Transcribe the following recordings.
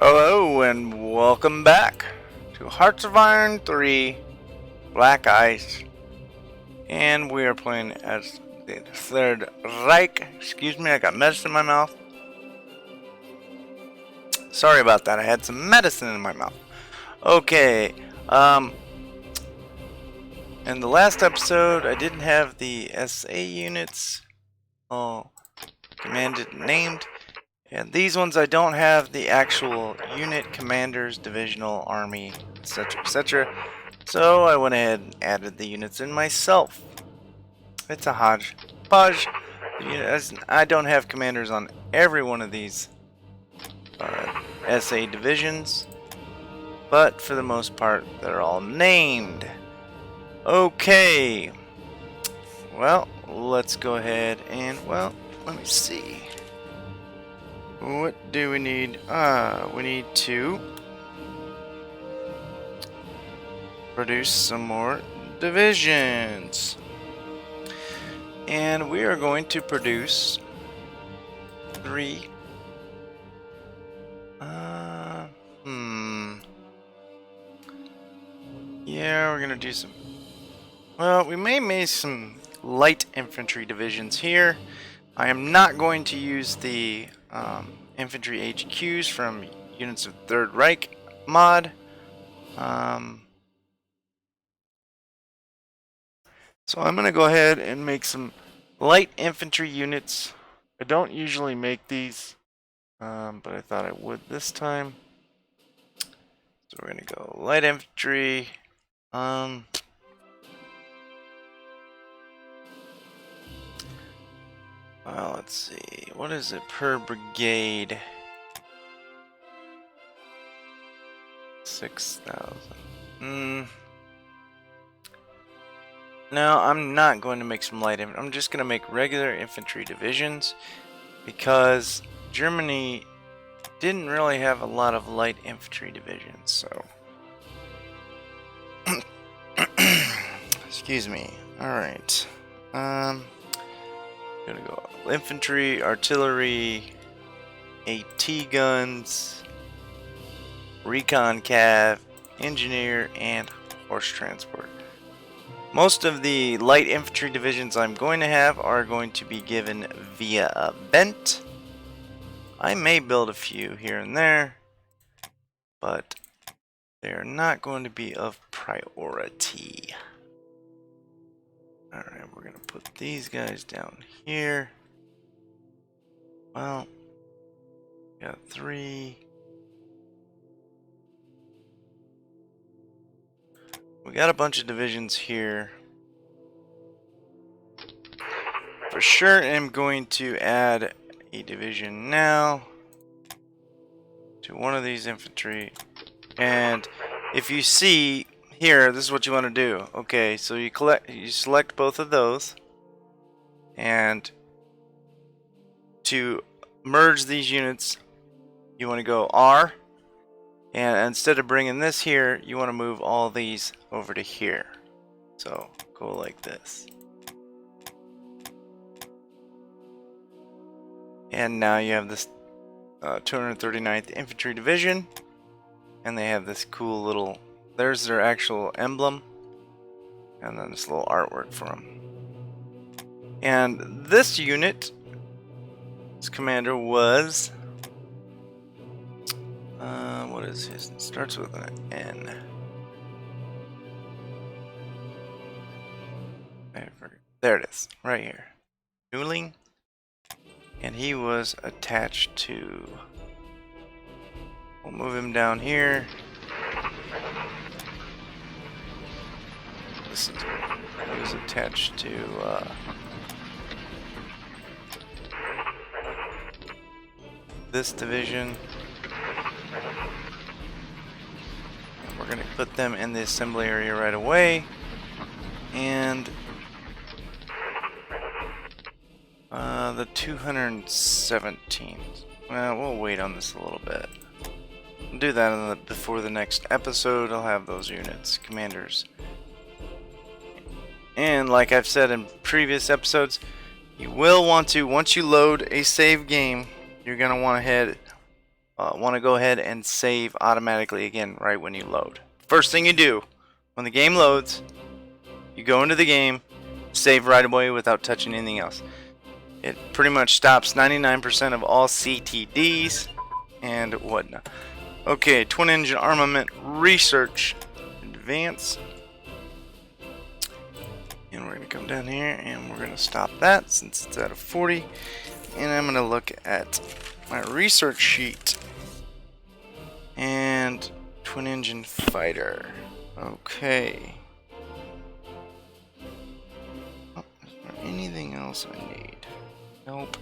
Hello and welcome back to Hearts of Iron 3 Black Ice, and we are playing as the Third Reich. Excuse me, I got medicine in my mouth. Sorry about that, I had some medicine in my mouth. Okay, in the last episode I didn't have the SA units commanded and named. And these ones I don't have the actual unit commanders, divisional, army, etc, etc. So I went ahead and added the units in myself. It's a hodgepodge. I don't have commanders on every one of these SA divisions, but for the most part they're all named. Okay, well, let's go ahead and, well, let me see. What do we need? We need to produce some more divisions. And we are going to produce 3. Yeah, we're gonna do some. Well, we may make some light infantry divisions here. I am not going to use the infantry HQs from units of Third Reich mod. So I'm going to go ahead and make some light infantry units. I don't usually make these, but I thought I would this time. So we're going to go light infantry. Well, let's see. What is it per brigade? 6,000. No, I'm not going to make some light infantry. I'm just going to make regular infantry divisions because Germany didn't really have a lot of light infantry divisions, so. Excuse me. Alright. Gonna go infantry, artillery, AT guns, recon cav, engineer, and horse transport. Most of the light infantry divisions I'm going to have are going to be given via a bent. I may build a few here and there, but they're not going to be of priority. Alright, we're going to put these guys down here. Well, got 3. We got a bunch of divisions here. For sure am going to add a division now to one of these infantry. And if you see here, this is what you want to do. Okay, so you select both of those, and to merge these units you want to go R, and instead of bringing this here you want to move all these over to here. So go like this, and now you have this 239th Infantry Division, and they have this cool little, there's their actual emblem, and then this little artwork for them. And this unit, this commander was, what is his? It starts with an N. There it is, right here. Newling. And he was attached to, we'll move him down here. This is, he was attached to this division. And we're going to put them in the assembly area right away. And the 217th. Well, we'll wait on this a little bit. I'll do that before the next episode. I'll have those units, commanders. And like I've said in previous episodes, you will want to, once you load a save game, you're going to want to head want to go ahead and save automatically again right when you load. First thing you do when the game loads, you go into the game, save right away without touching anything else. It pretty much stops 99% of all CTDs and whatnot. Okay, twin engine armament research advance. And we're going to come down here and we're going to stop that since it's at a 40. And I'm going to look at my research sheet. And twin engine fighter. Okay. Oh, is there anything else I need? Nope.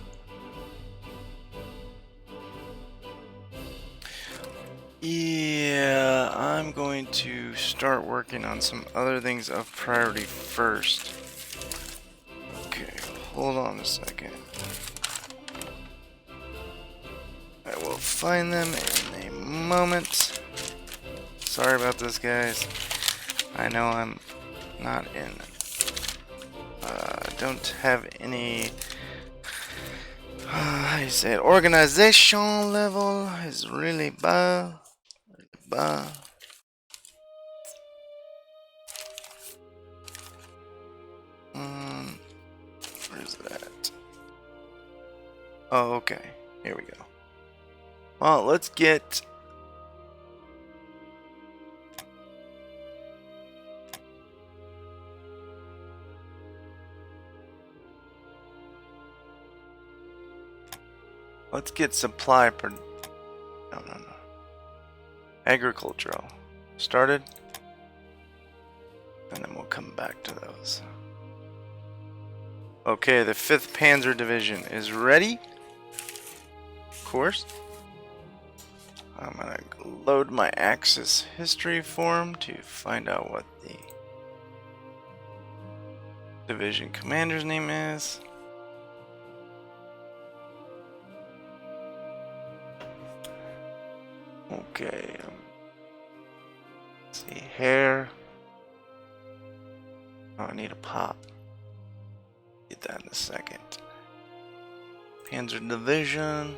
Yeah, I'm going to start working on some other things of priority first. Okay, hold on a second. I will find them in a moment. Sorry about this, guys. I know I'm not in... don't have any... how do you say it? Organization level is really bad. Where's that? Oh, okay. Here we go. Well, let's get... Let's get supply per... No. Agricultural. Started. And then we'll come back to those. Okay, the 5th Panzer Division is ready. Of course. I'm gonna load my Axis history form to find out what the division commander's name is. Okay. Let's see, hair. Oh, I need a pop. Get that in a second. Panzer Division.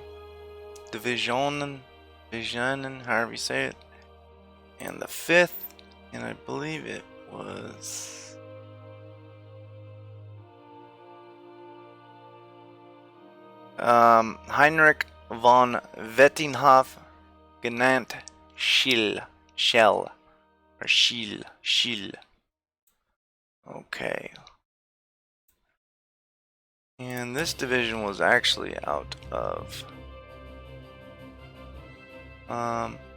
Divisionen, however you say it. And the 5th, and I believe it was... Heinrich von Wettinghoff genannt Schill. Okay. And this division was actually out of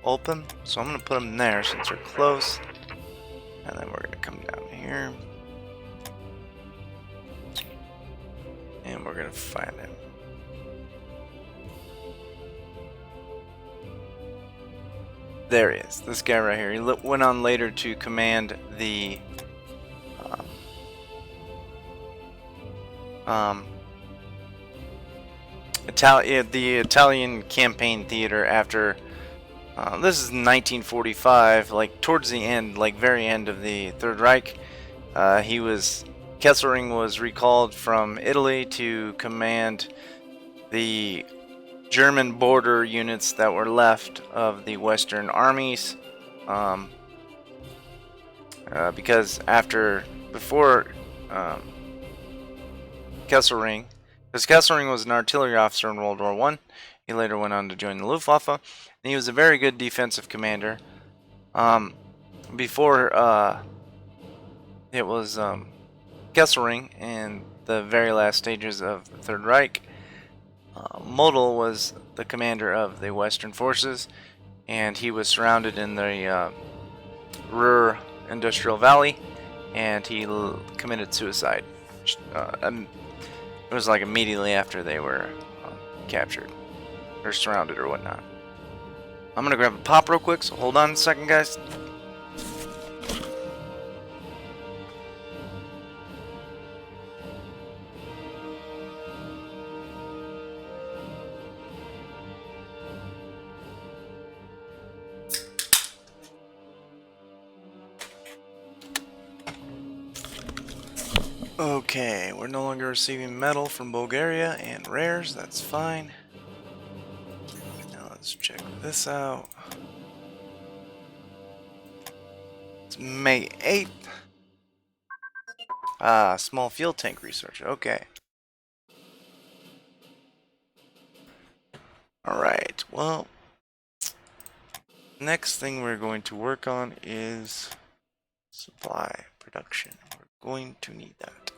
open, so I'm gonna put them there since they're close, and then we're gonna come down here and we're gonna find him. There he is, this guy right here. He went on later to command the the Italian campaign theater after this is 1945, like towards the end, like very end of the Third Reich. Kesselring was recalled from Italy to command the German border units that were left of the Western armies, because before Kesselring, because Kesselring was an artillery officer in World War I. He later went on to join the Luftwaffe, and he was a very good defensive commander. Before it was Kesselring in the very last stages of the Third Reich, Model was the commander of the Western forces, and he was surrounded in the Ruhr Industrial Valley, and he committed suicide. It was like immediately after they were captured or surrounded or whatnot. I'm gonna grab a pop real quick, so hold on a second, guys. Okay, we're no longer receiving metal from Bulgaria and rares, that's fine. Now let's check this out. It's May 8th. Ah, small fuel tank research. Okay. Alright, well, next thing we're going to work on is supply production. We're going to need that.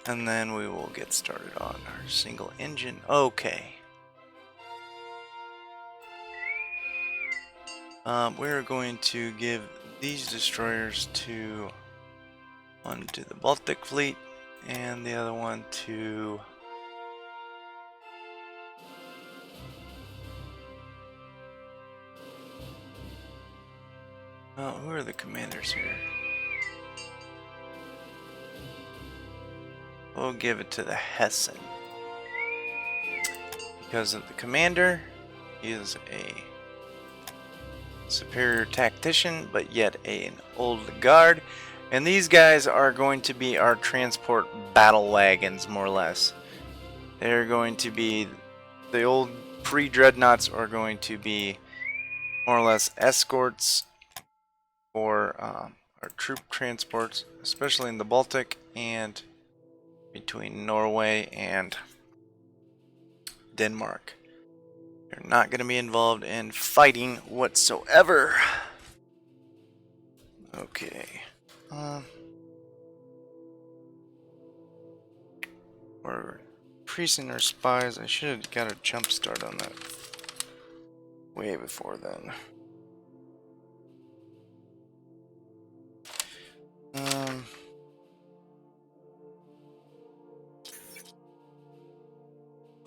And then we will get started on our single engine. Okay. We're going to give these destroyers to one to the Baltic fleet and the other one to who are the commanders here? We'll give it to the Hessen because of the commander. He is a superior tactician, but yet an old guard. And these guys are going to be our transport battle wagons, more or less. They're going to be, the old pre-dreadnoughts are going to be more or less escorts for our troop transports, especially in the Baltic and between Norway and Denmark. They're not going to be involved in fighting whatsoever. Okay. We're increasing our spies. I should have got a jump start on that way before then.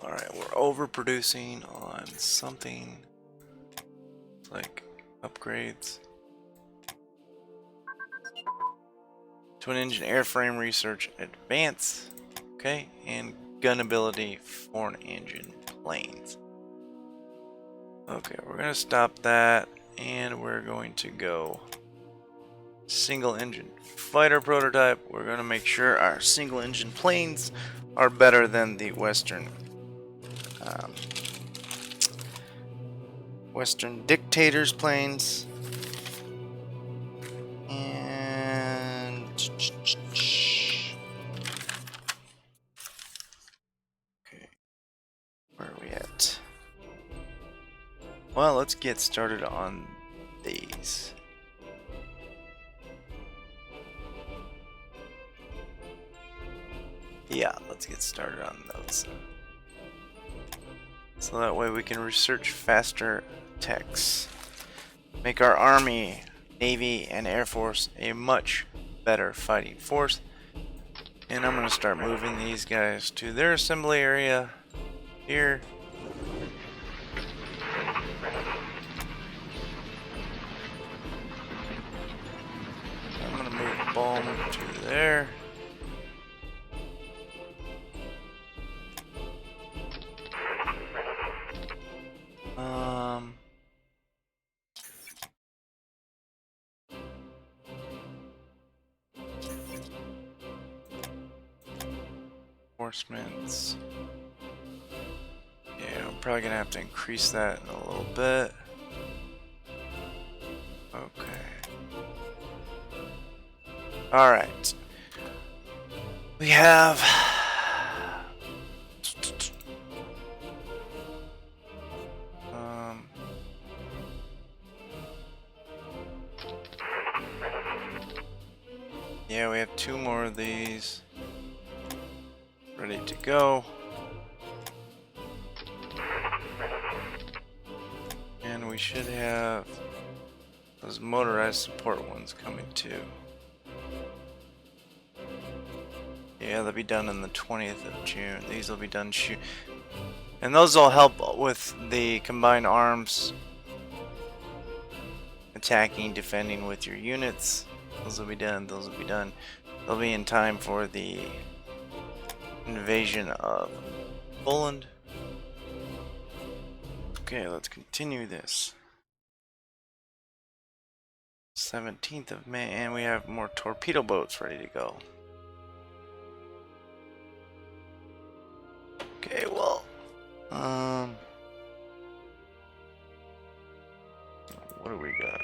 Alright, we're overproducing on something like upgrades. Twin engine airframe research advance. Okay, and gun ability foreign engine planes. Okay, we're gonna stop that and we're going to go single engine fighter prototype. We're gonna make sure our single engine planes are better than the Western dictators planes. And okay, where are we at? Well, let's get started on these. Yeah, let's get started on those. So that way we can research faster techs. Make our Army, Navy, and Air Force a much better fighting force. And I'm going to start moving these guys to their assembly area here. I'm going to move the bomb to there. Reinforcements. Yeah, I'm probably gonna have to increase that in a little bit. Okay. Alright. We have yeah, we have 2 more of these ready to go. And we should have those motorized support ones coming too. Yeah, they'll be done on the 20th of June. These will be done and those will help with the combined arms, attacking, defending with your units. Those will be done. Those will be done. They'll be in time for the invasion of Poland. Okay, let's continue this. 17th of May, and we have more torpedo boats ready to go. Okay, well, What do we got?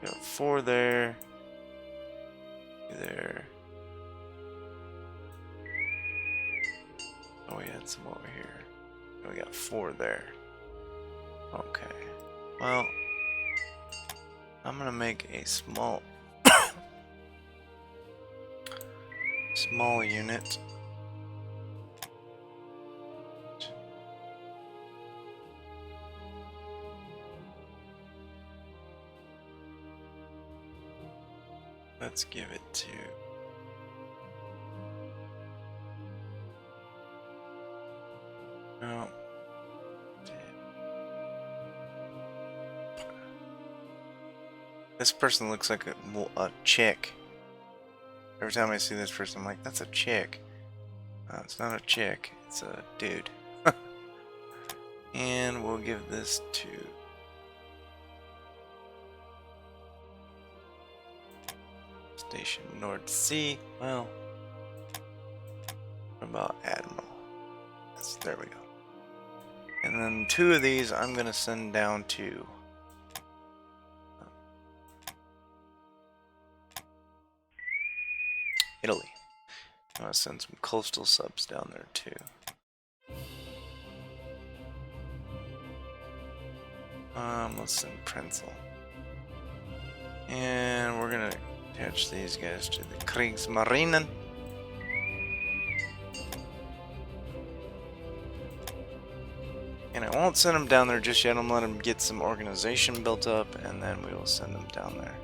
We got 4 there. There. Oh, we had some over here. We got 4 there. Okay. Well, I'm gonna make a small unit. Let's give it to no. This person looks like a chick. Every time I see this person, I'm like, that's a chick. It's not a chick, it's a dude. And we'll give this to Station North Sea. Well, what about Admiral? Yes, there we go. And then 2 of these I'm gonna send down to Italy. I'm gonna send some coastal subs down there too. Let's send Prenzel. And we're gonna attach these guys to the Kriegsmarinen. And I won't send them down there just yet. I'm gonna let them get some organization built up, and then we will send them down there.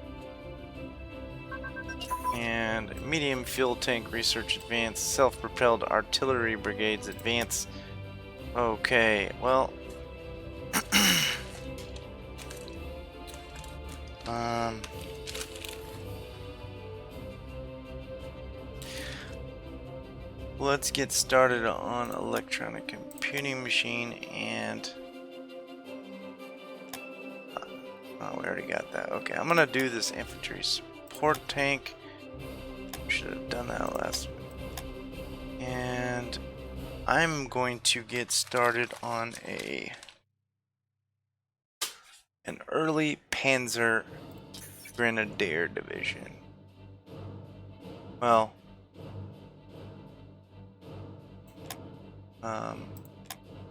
And medium fuel tank research advance, self-propelled artillery brigades advance. Okay, well, let's get started on electronic computing machine and oh, we already got that. Okay, I'm gonna do this infantry support tank. Should have done that last week. And I'm going to get started on an early Panzer Grenadier division. Well,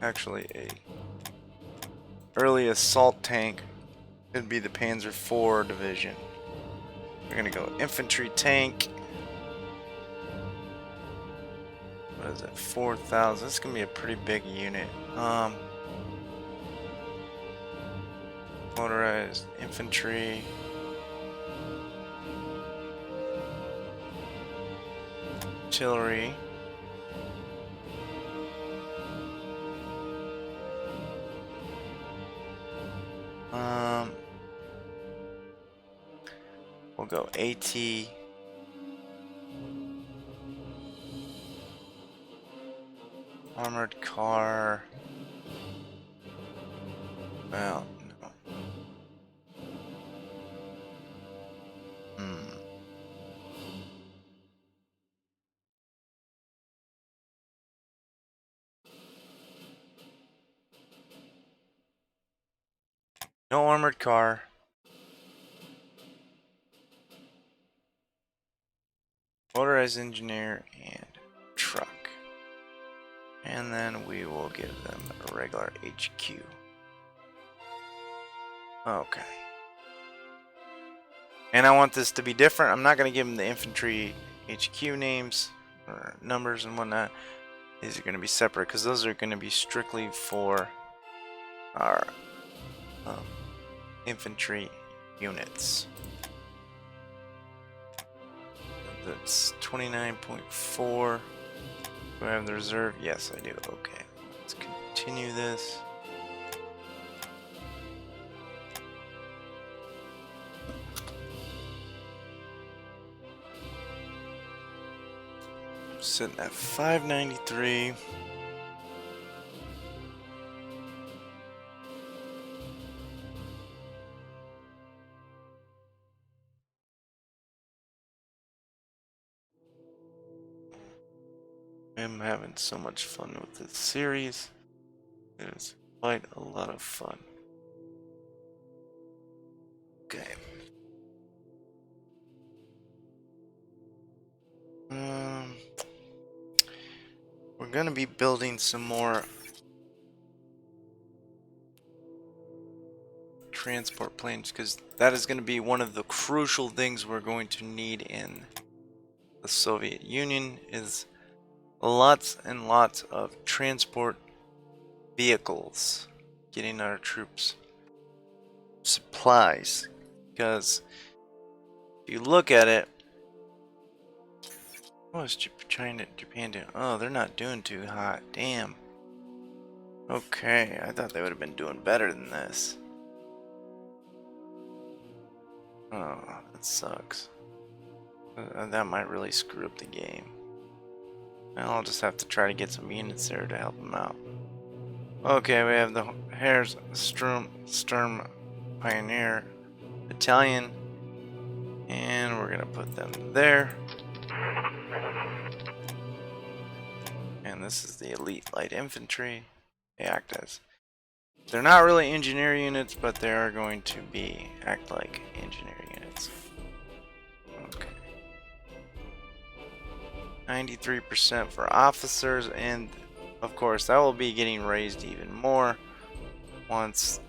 actually a early assault tank could be the Panzer IV division. We're gonna go infantry tank. What is it? 4,000. This is gonna be a pretty big unit. Motorized infantry. Artillery. We'll go AT. Armored car. Well, no. No armored car. Motorized engineer and truck. And then we will give them a regular HQ. Okay. And I want this to be different. I'm not going to give them the infantry HQ names or numbers and whatnot. These are going to be separate because those are going to be strictly for our infantry units. That's 29.4. Do I have the reserve? Yes, I do. Okay. Let's continue this. I'm sitting at 593. I'm having so much fun with this series. It is quite a lot of fun. Okay. Um, we're gonna be building some more transport planes because that is going to be one of the crucial things we're going to need in the Soviet Union is lots and lots of transport vehicles getting our troops supplies, because if you look at it, what is Japan doing? Oh, they're not doing too hot. Damn. Okay, I thought they would have been doing better than this. Oh, that sucks. That might really screw up the game. Well, I'll just have to try to get some units there to help them out. Okay, we have the Hare's Sturm Pioneer Battalion, and we're gonna put them there. And this is the Elite Light Infantry. They act as, they're not really engineer units, but they are going to act like engineer units. Okay. 93% for officers, and of course that will be getting raised even more once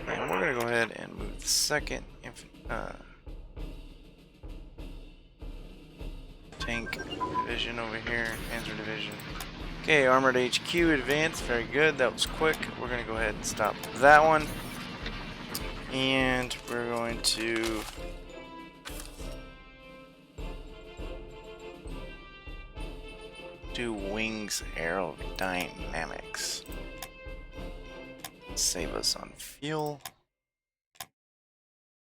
and we're gonna go ahead and move the second tank division over here, Panzer division. Okay, armored HQ advance, very good, that was quick. We're gonna go ahead and stop that one, and we're going to do wings aerodynamics. Save us on fuel.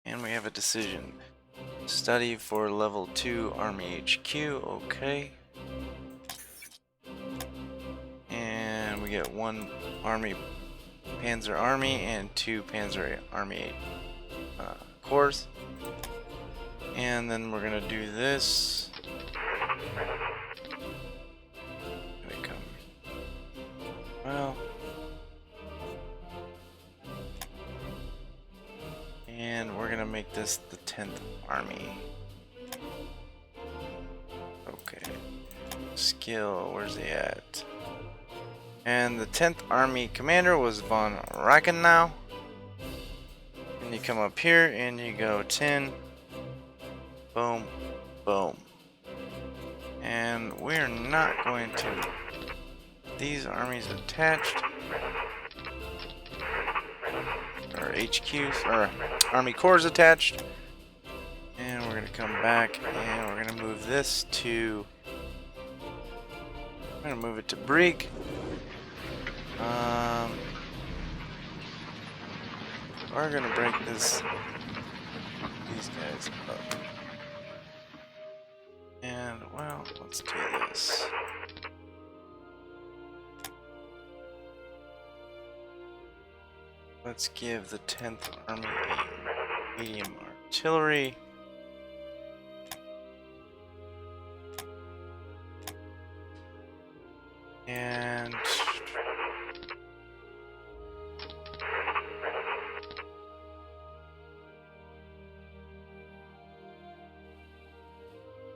And we have a decision. Study for level 2 Army HQ, okay. And we get 1 Army Panzer Army and 2 Panzer Army Corps. And then we're gonna do this. Here they come. Well. And we're gonna make this the 10th Army. Okay. Skill, where's he at? And the 10th Army commander was von Reichenau. And you come up here and you go 10. Boom. Boom. And we're not going to. These armies attached. Or HQs, or Army Corps attached. And we're going to come back and we're going to move this to. I'm going to move it to Brieg. We're going to break these guys up. And, well, let's do this. Let's give the 10th Army a medium artillery. And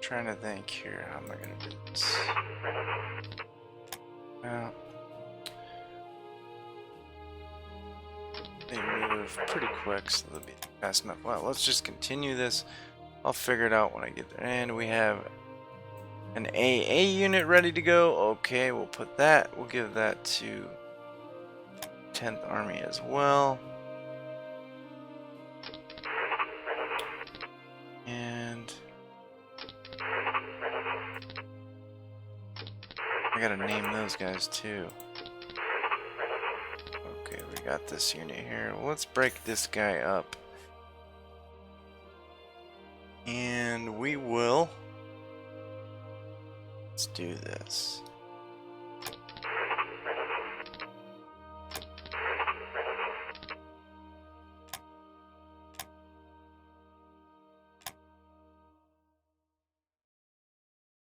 trying to think here, how am I going to do this? Well, they move pretty quick, so they'll be fast enough. Well, let's just continue this. I'll figure it out when I get there. And we have an AA unit ready to go. Okay, we'll put that. We'll give that to 10th Army as well. And I gotta name those guys too. Okay, we got this unit here. Well, let's break this guy up. And we will. Let's do this.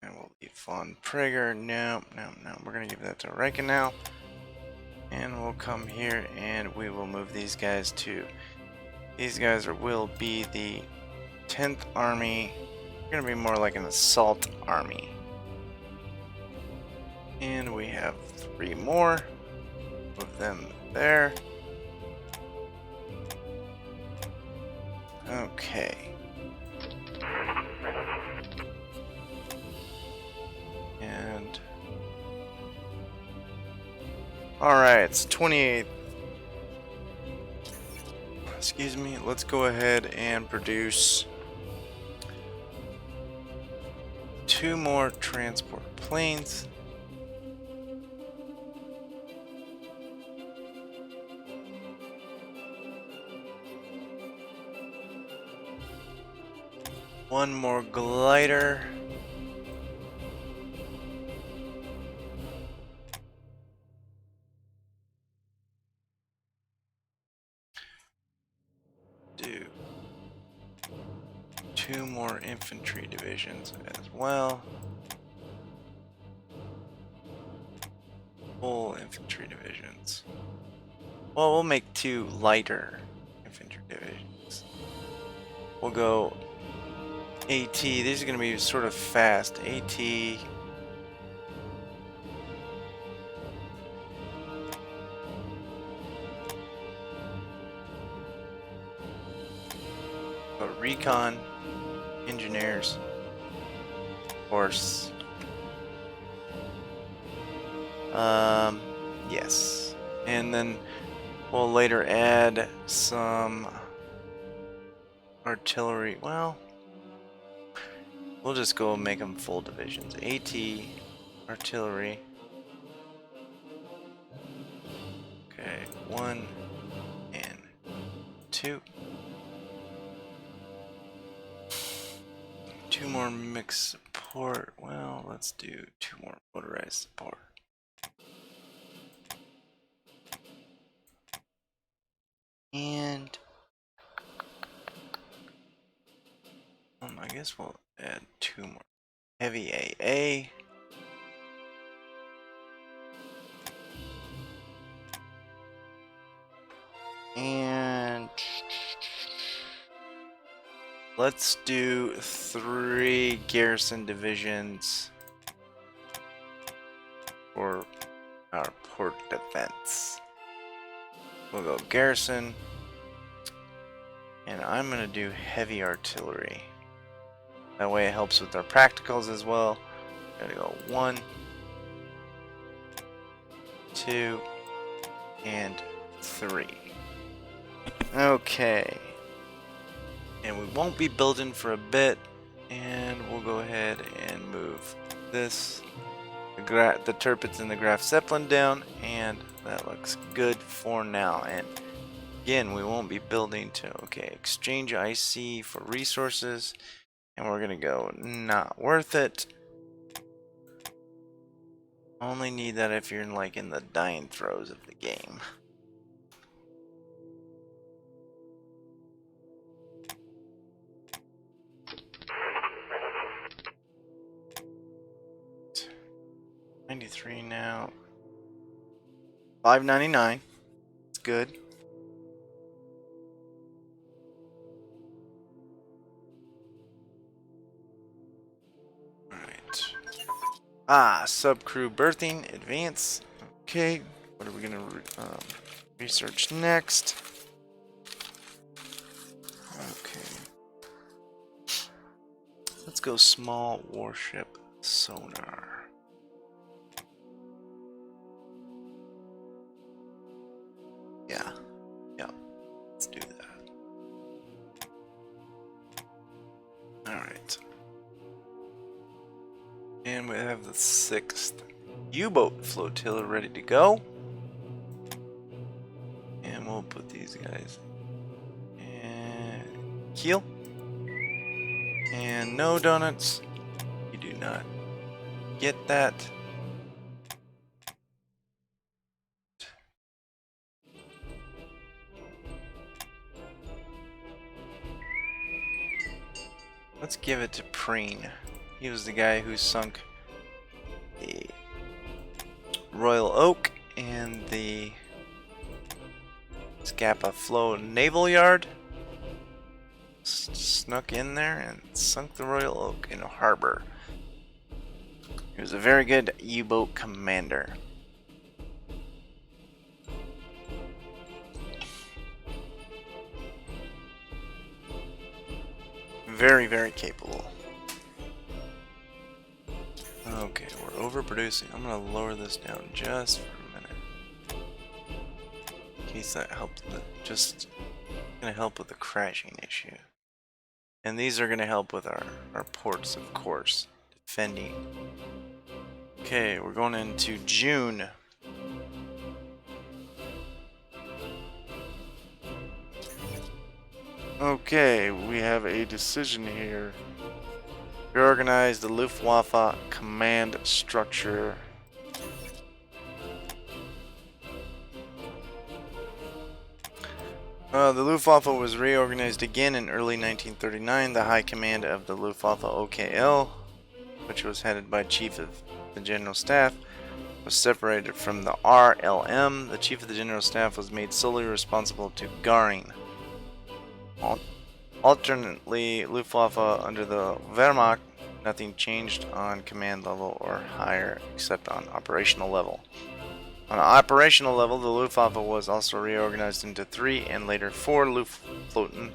And we'll leave von Prager. No. We're gonna give that to Reichenau. And we'll come here and we will move these guys to. These guys will be the 10th Army. They're gonna be more like an assault army. And we have 3 more. Move them there. Okay. And alright, it's 28th. Excuse me, let's go ahead and produce 2 more transport planes. One more glider. Do 2 more infantry divisions as well. Full infantry divisions. Well, we'll make 2 lighter infantry divisions. We'll go AT. These are going to be sort of fast. AT. Recon. Engineers. Of course. Yes. And then we'll later add some artillery. Well, we'll just go and make them full divisions. AT, artillery. Okay, 1 and 2. 2 more mixed support. Well, let's do 2 more motorized support. And I guess we'll add 2 more. Heavy AA. And let's do 3 garrison divisions for our port defense. We'll go garrison. And I'm going to do heavy artillery. That way it helps with our practicals as well. Gotta go 1, 2, and 3. Okay. And we won't be building for a bit. And we'll go ahead and move this, the Tirpitz and the Graf Zeppelin down. And that looks good for now. And again, we won't be building to, okay, exchange IC for resources. And we're gonna go, not worth it. Only need that if you're like in the dying throes of the game. $93 now. $5.99. It's good. Subcrew berthing, advance. Okay, what are we gonna research next? Okay, let's go small warship sonar. Yeah, let's do that. All right. And we have the 6th U-boat flotilla ready to go. And we'll put these guys in keel. And no donuts. You do not get that. Let's give it to Preen. He was the guy who sunk the Royal Oak and the Scapa Flow Naval Yard. Snuck in there and sunk the Royal Oak in a harbor. He was a very good U-boat commander. Very, very capable. Okay, we're overproducing. I'm gonna lower this down just for a minute. In case that helped. Just gonna help with the crashing issue. And these are gonna help with our ports, of course. Defending. Okay, we're going into June. Okay, we have a decision here. Reorganize the Luftwaffe command structure. The Luftwaffe was reorganized again in early 1939. The High Command of the Luftwaffe OKL, which was headed by Chief of the General Staff, was separated from the RLM. The Chief of the General Staff was made solely responsible to Göring. Alternately, Luftwaffe under the Wehrmacht, nothing changed on command level or higher except on operational level. On an operational level, the Luftwaffe was also reorganized into 3 and later 4 Luftflotten.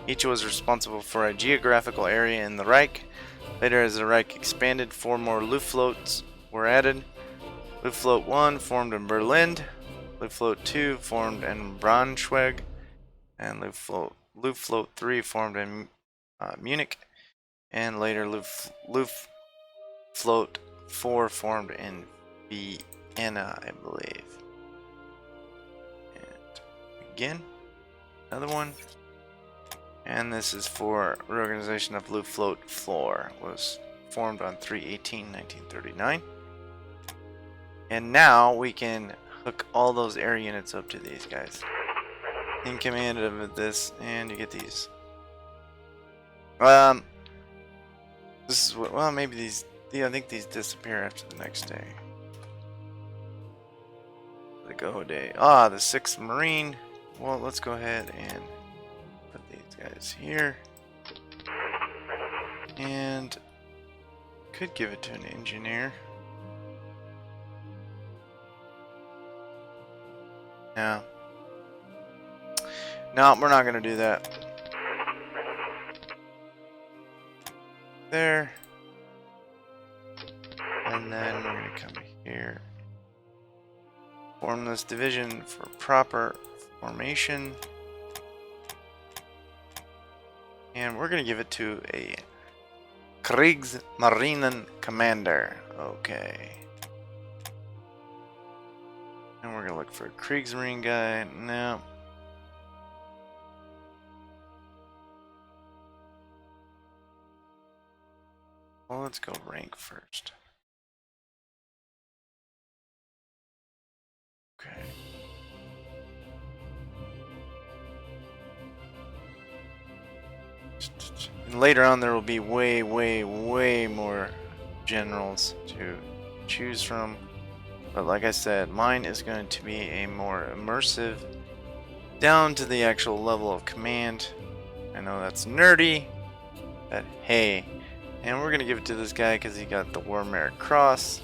Each was responsible for a geographical area in the Reich. Later, as the Reich expanded, 4 more Luftfloats were added. Luftfloat 1 formed in Berlin, Luftfloat 2 formed in Braunschweig, and Luftfloat 3 formed in Munich, and later Luftfloat 4 formed in Vienna, I believe. And again, another one. And this is for reorganization of Luftfloat 4. Was formed on 3/18/1939. And now we can hook all those air units up to these guys. In command of this, and you get these. This is what, well, maybe these, I think these disappear after the next day. The go day. Ah, the 6th Marine. Well, let's go ahead and put these guys here. And could give it to an engineer. No. No, we're not going to do that. There. And then we're going to come here. Form this division for proper formation. And we're going to give it to a Kriegsmarinen commander. Okay. And we're going to look for a Kriegsmarine guy. No. Well, let's go rank first. Okay. And later on there will be way more generals to choose from. But like I said, mine is going to be a more immersive, down to the actual level of command. I know that's nerdy, but hey. And we're going to give it to this guy because he got the War Merit Cross.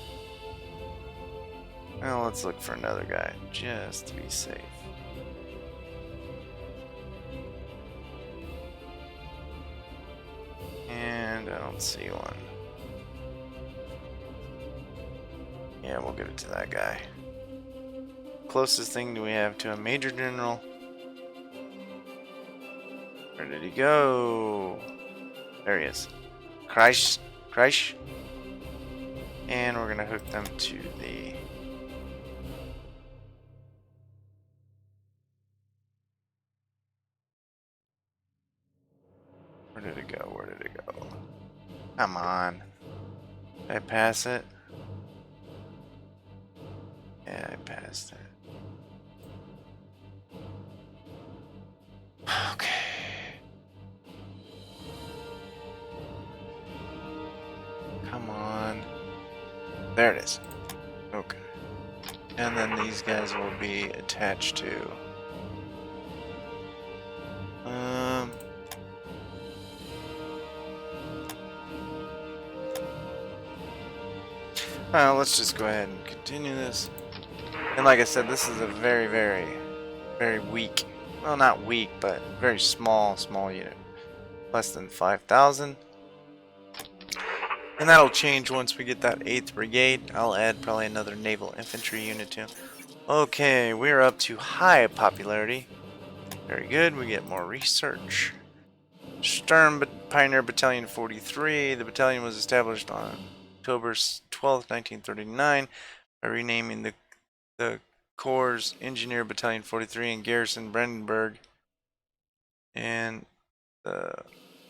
Well, let's look for another guy, just to be safe. And I don't see one. Yeah, we'll give it to that guy. Closest thing do we have to a Major General? Where did he go? There he is. Kreis. And we're gonna hook them to the where did it go? Where did it go? Come on. Did I pass it? Yeah, I passed it. Okay. Come on. There it is. Okay. And then these guys will be attached to Let's just go ahead and continue this. And like I said, this is a very, very, very weak, well, not weak, but very small unit. Less than 5,000. And that'll change once we get that 8th Brigade. I'll add probably another naval infantry unit too. Okay, we're up to high popularity. Very good, we get more research. Sturm Pioneer Battalion 43. The battalion was established on October 12th, 1939 by renaming the Corps Engineer Battalion 43 in Garrison Brandenburg. And the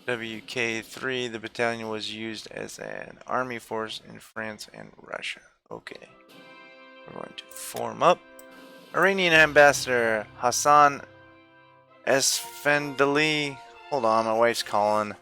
WK3, the battalion was used as an army force in France and Russia. Okay. We're going to form up. Iranian Ambassador Hassan Esfandili. Hold on, my wife's calling.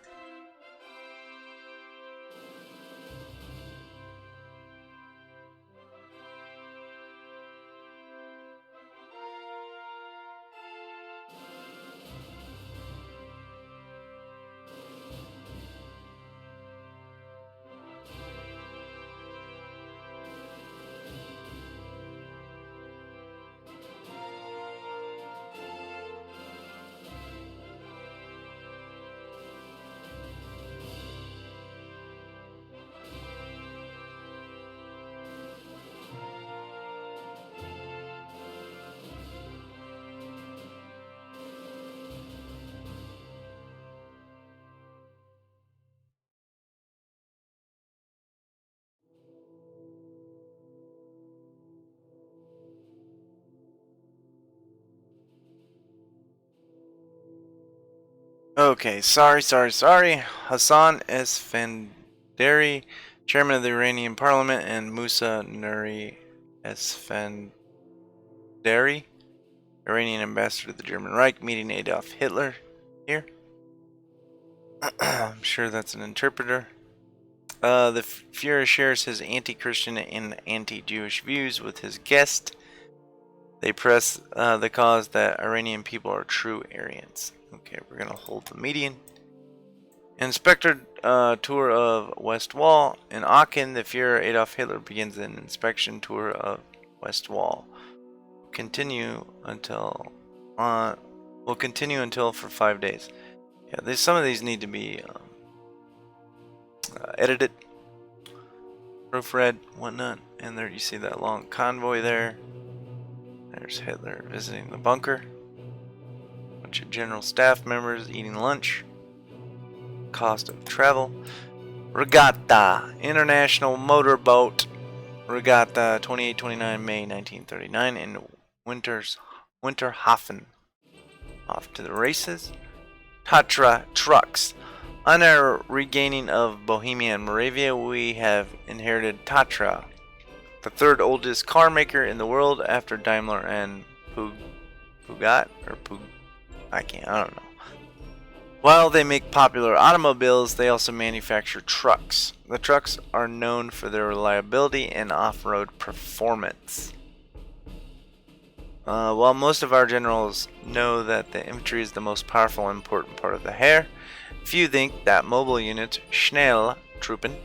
Okay, sorry. Hassan Esfandari, chairman of the Iranian parliament, and Musa Nuri Esfandari, Iranian ambassador to the German Reich, meeting Adolf Hitler here. I'm sure that's an interpreter. The Fuhrer shares his anti-Christian and anti-Jewish views with his guest. They press the cause that Iranian people are true Aryans. Okay, we're going to hold the meeting. Inspector tour of West Wall. In Aachen, the Fuhrer Adolf Hitler begins an inspection tour of West Wall. We'll continue until for 5 days. Yeah, some of these need to be edited, proofread, whatnot. And there you see that long convoy there. There's Hitler visiting the bunker. Bunch of general staff members eating lunch. Cost of travel. Regatta, International Motorboat Regatta, 28-29 May 1939 in Winterhafen. Off to the races. Tatra trucks. On our regaining of Bohemia and Moravia, we have inherited Tatra, the third oldest car maker in the world after Daimler and Peugeot. I don't know. While they make popular automobiles, they also manufacture trucks. The trucks are known for their reliability and off-road performance. While most of our generals know that the infantry is the most powerful and important part of the Heer, few think that mobile units, Schnelltruppen,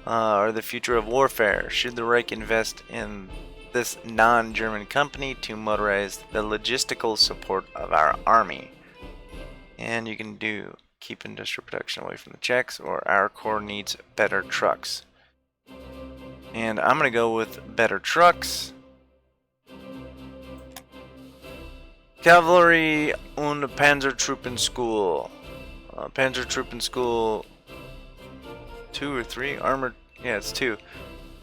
are the future of warfare. Should the Reich invest in this non-German company to motorize the logistical support of our army? And you can do keep industrial production away from the Czechs, or our corps needs better trucks. And I'm going to go with better trucks. Cavalry und Panzertruppen School. Panzertruppen School 2 or 3? It's 2.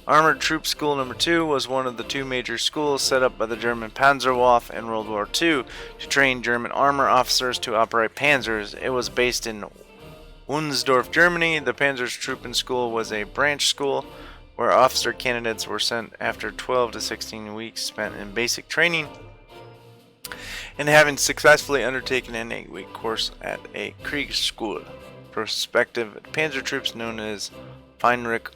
Armored Troop School number 2 was one of the 2 major schools set up by the German Panzerwaffe in World War II to train German armor officers to operate panzers. It was based in Wunsdorf, Germany. The Panzertruppen School was a branch school where officer candidates were sent after 12 to 16 weeks spent in basic training and having successfully undertaken an 8-week course at a Kriegsschool. Prospective panzer troops known as Feinrich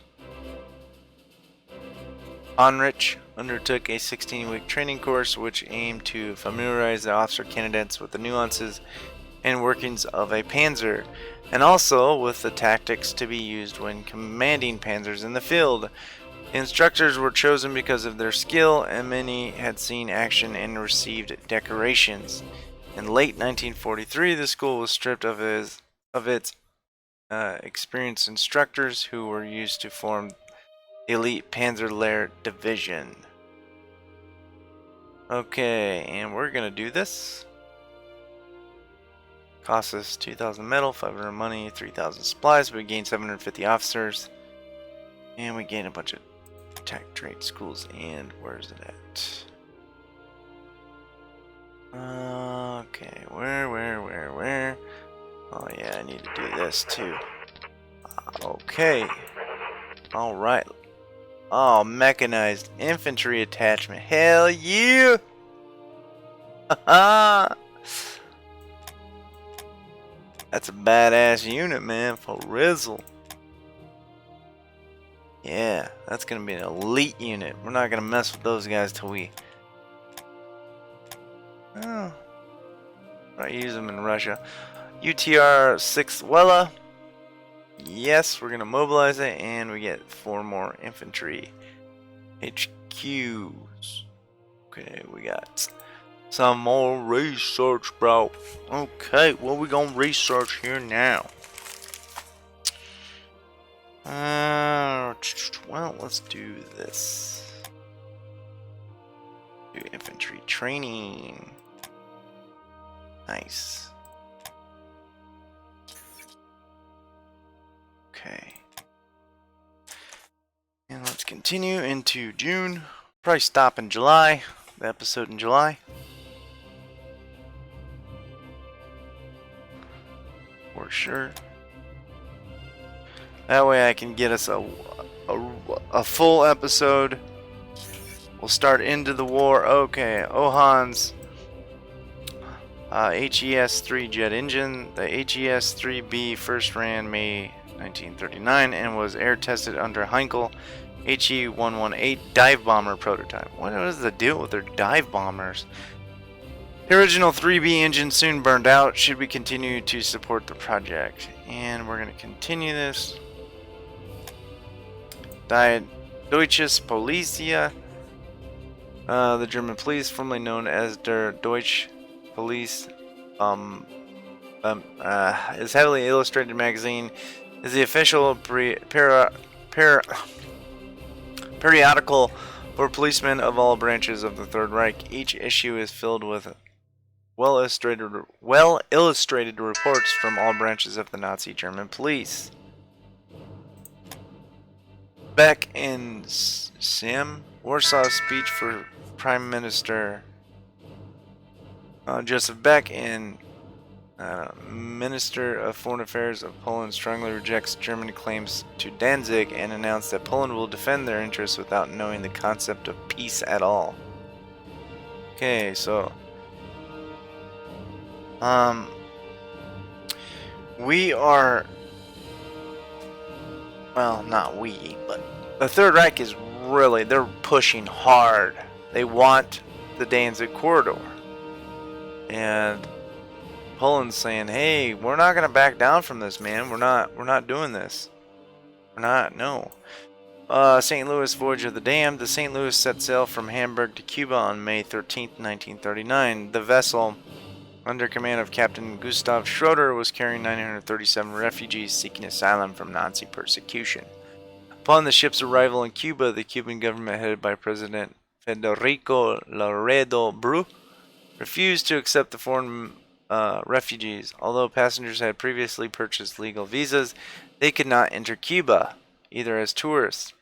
undertook a 16-week training course which aimed to familiarize the officer candidates with the nuances and workings of a panzer, and also with the tactics to be used when commanding panzers in the field. The instructors were chosen because of their skill, and many had seen action and received decorations. In late 1943, the school was stripped of its experienced instructors who were used to form the elite Panzerlehr division. Okay, and we're gonna do this. Cost us 2,000 metal, 500 money, 3,000 supplies. We gain 750 officers, and we gain a bunch of tech trade schools. And where's it at? Okay, where? Oh yeah, I need to do this too. Okay. Alright. Oh, mechanized infantry attachment. Hell yeah! Haha! That's a badass unit, man, for Rizzle. Yeah, that's gonna be an elite unit. We're not gonna mess with those guys till we... Oh. I use them in Russia. UTR 6 Wella. Yes, we're gonna mobilize it, and we get 4 more infantry HQs. Okay, we got some more research, bro. Okay, what we gonna research here now? Well, let's do this. Do infantry training. Nice. Okay. And let's continue into June. Probably stop in July. The episode in July. For sure. That way I can get us a full episode. We'll start into the war. Okay, Ohan's HES-3 jet engine. The HES-3B first ran May 1939 and was air tested under Heinkel HE-118 dive bomber prototype. What is the deal with their dive bombers? The original 3B engine soon burned out. Should we continue to support the project? And we're going to continue this. Deutsches Polizei, the German police, formerly known as der Deutsche Police, is heavily illustrated magazine, is the official periodical for policemen of all branches of the Third Reich. Each issue is filled with well-illustrated reports from all branches of the Nazi German police. Beck and Sim, Warsaw speech for Prime Minister Joseph Beck and Minister of Foreign Affairs of Poland strongly rejects German claims to Danzig and announced that Poland will defend their interests without knowing the concept of peace at all. Okay, so we are, well, not we, but the Third Reich is really, they're pushing hard. They want the Danzig corridor. And Poland's saying, hey, we're not going to back down from this, man. We're not doing this. We're not, no. St. Louis Voyage of the Damned. The St. Louis set sail from Hamburg to Cuba on May 13th, 1939. The vessel, under command of Captain Gustav Schroeder, was carrying 937 refugees seeking asylum from Nazi persecution. Upon the ship's arrival in Cuba, the Cuban government, headed by President Federico Laredo Bru, refused to accept the foreign refugees. Although passengers had previously purchased legal visas, they could not enter Cuba, either as tourists.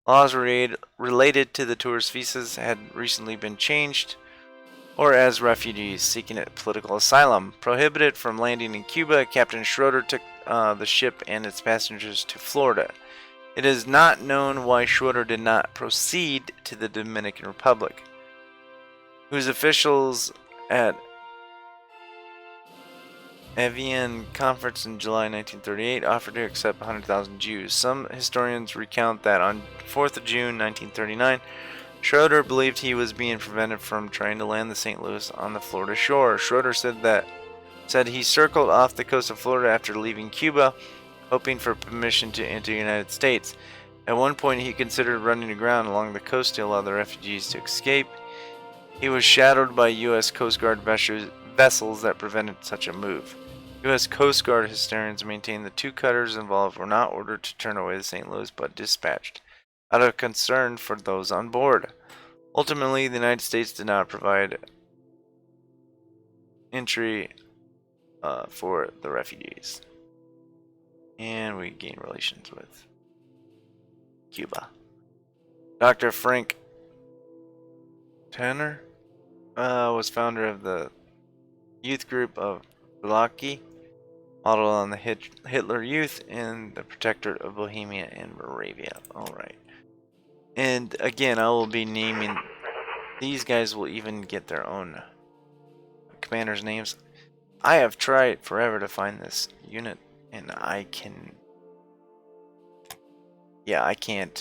Laws related to the tourist visas had recently been changed, or as refugees seeking political asylum. Prohibited from landing in Cuba, Captain Schroeder took the ship and its passengers to Florida. It is not known why Schroeder did not proceed to the Dominican Republic, whose officials at Evian Conference in July 1938 offered to accept 100,000 Jews. Some historians recount that on 4th of June 1939, Schroeder believed he was being prevented from trying to land the St. Louis on the Florida shore. Schroeder said that said he circled off the coast of Florida after leaving Cuba, hoping for permission to enter the United States. At one point, he considered running aground along the coast to allow the refugees to escape. He was shadowed by U.S. Coast Guard vessels that prevented such a move. U.S. Coast Guard historians maintain the two cutters involved were not ordered to turn away the St. Louis but dispatched out of concern for those on board. Ultimately, the United States did not provide entry for the refugees. And we gain relations with Cuba. Dr. Frank Tanner was founder of the youth group of BlackIce, modeled on the Hitler Youth and the Protectorate of Bohemia and Moravia. Alright. And again, I will be naming... These guys will even get their own commanders' names. I have tried forever to find this unit, and I can... Yeah, I can't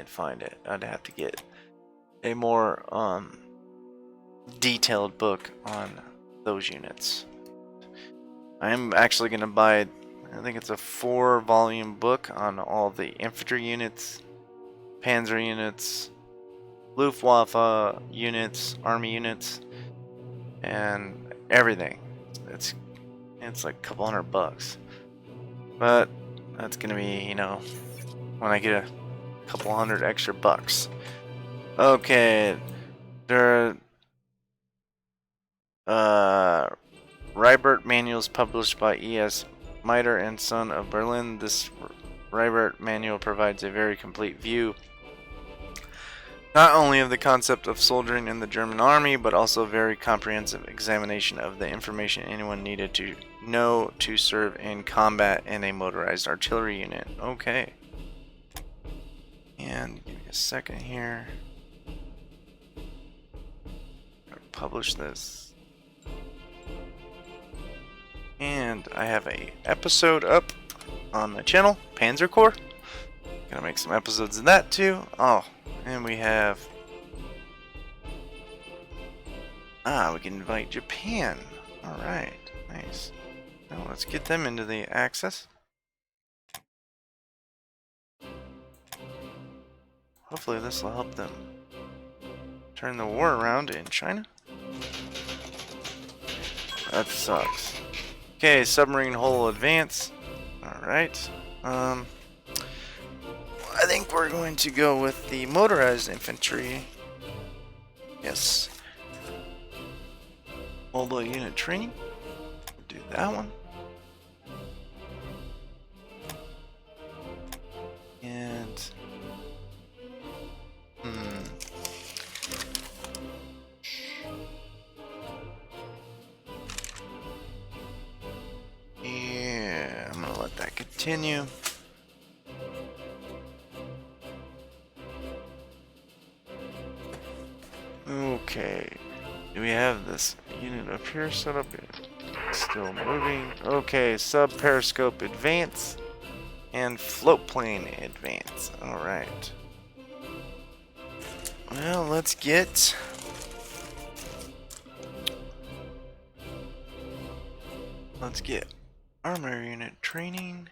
find it. I'd have to get a more detailed book on those units. I'm actually going to buy, I think it's a 4-volume book on all the infantry units, panzer units, Luftwaffe units, army units, and everything. It's like a couple $100, but that's going to be, you know, when I get a couple $100 extra bucks. Okay, there are Ribert manuals published by E.S. Meiter and Son of Berlin. This Ribert manual provides a very complete view not only of the concept of soldiering in the German army, but also a very comprehensive examination of the information anyone needed to know to serve in combat in a motorized artillery unit. Okay. And give me a second here. I'll publish this. And I have a episode up on my channel, Panzer Corps. Gonna make some episodes of that too. Oh, and we have... we can invite Japan. Alright, nice. Now let's get them into the Axis. Hopefully this will help them turn the war around in China. That sucks. Okay, submarine hull advance. Alright. I think we're going to go with the motorized infantry. Yes. Mobile unit training. Do that one. And... yeah, I'm gonna let that continue. Okay, do we have this unit up here set up? Still moving. Okay, sub-periscope advance and float plane advance. Alright. Well, let's get... armor unit training.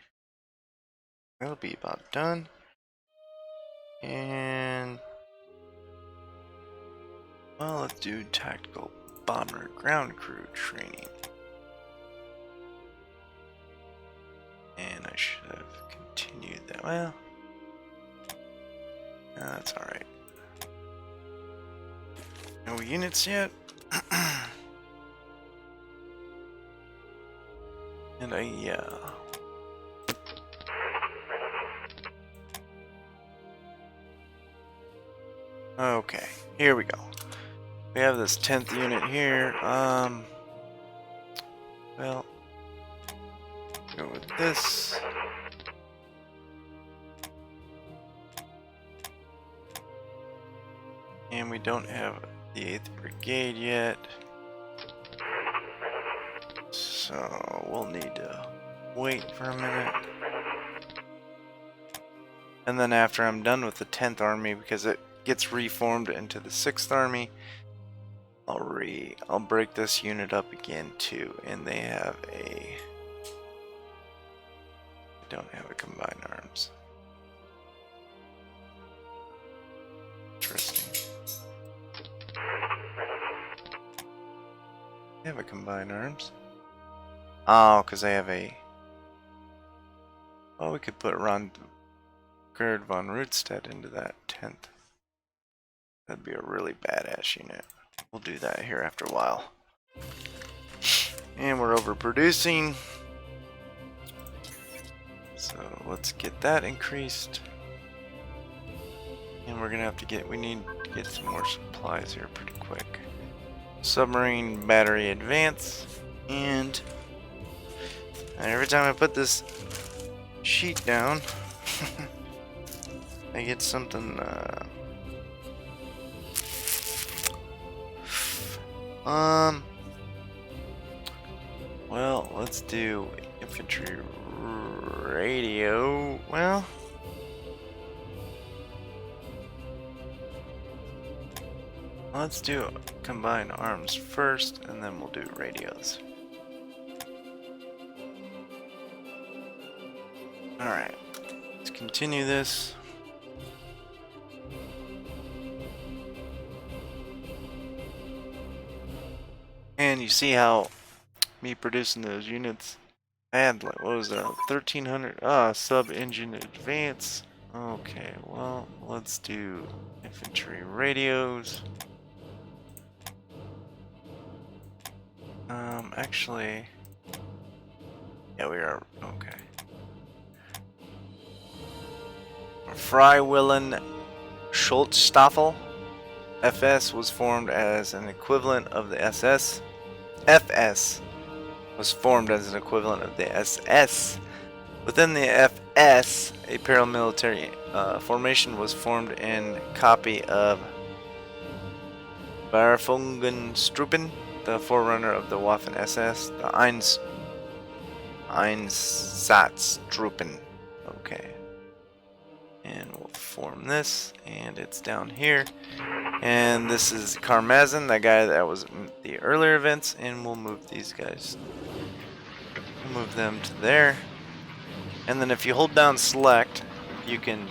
That'll be about done. And... well, let's do tactical bomber ground crew training. And I should have continued that. Well, no, that's alright. No units yet. And okay, here we go. We have this 10th unit here. Well, go with this. And we don't have the 8th Brigade yet. So we'll need to wait for a minute. And then after I'm done with the 10th Army, because it gets reformed into the 6th Army, I'll artillery. I'll break this unit up again too, and they have a... They don't have a combined arms. Interesting. They have a combined arms. Oh, because they have a... Well, we could put Gerd von Rundstedt into that 10th. That'd be a really badass unit. We'll do that here after a while. And we're overproducing. So let's get that increased. And we're gonna have to get, we need to get some more supplies here pretty quick. Submarine battery advance. And every time I put this sheet down, I get something, well, let's do infantry radio. Well, let's do combined arms first, and then we'll do radios. Alright, let's continue this. And you see how me producing those units, I had like, what was that, 1300, sub-engine advance. Okay, well, let's do infantry radios. Actually, yeah, we are, okay. Freiwillen Schutzstaffel FS was formed as an equivalent of the SS. FS was formed as an equivalent of the SS. Within the FS, a paramilitary formation was formed in copy of Befreiungsgruppen, the forerunner of the Waffen SS, the Einsatztruppen. Okay. And we'll form this, and it's down here. And this is Karmazin, that guy that was in the earlier events, and we'll move these guys. We'll move them to there. And then if you hold down select, you can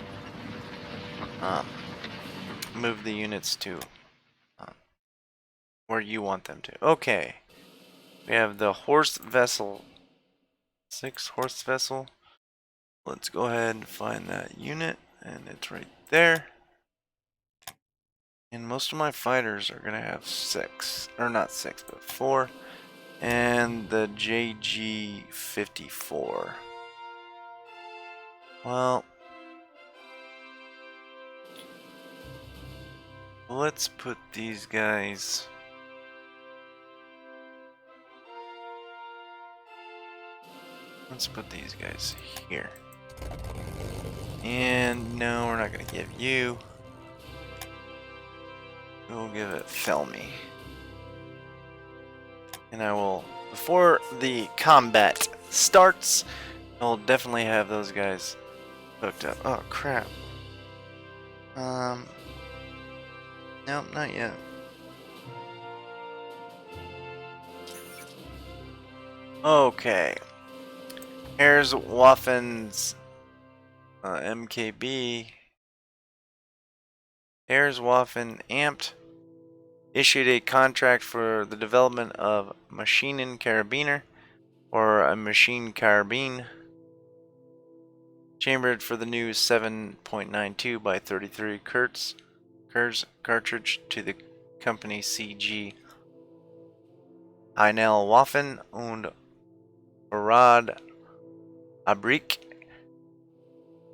move the units to where you want them to. Okay. We have the Horst vessel. 6 Horst vessel. Let's go ahead and find that unit, and it's right there. And most of my fighters are gonna have 6, or not 6, but 4. And the JG-54. Well, let's put these guys. Let's put these guys here. And no, we're not gonna give you. We'll give it Felmy. And I will, before the combat starts, I'll definitely have those guys hooked up. Oh crap. Nope, not yet. Okay. Here's Waffen's MKB. Here's Waffen Amped issued a contract for the development of Maschinen Karabiner, or a machine carbine, chambered for the new 7.92 by 33 Kurz cartridge to the company CG Heinel Waffen und Farad Abrik.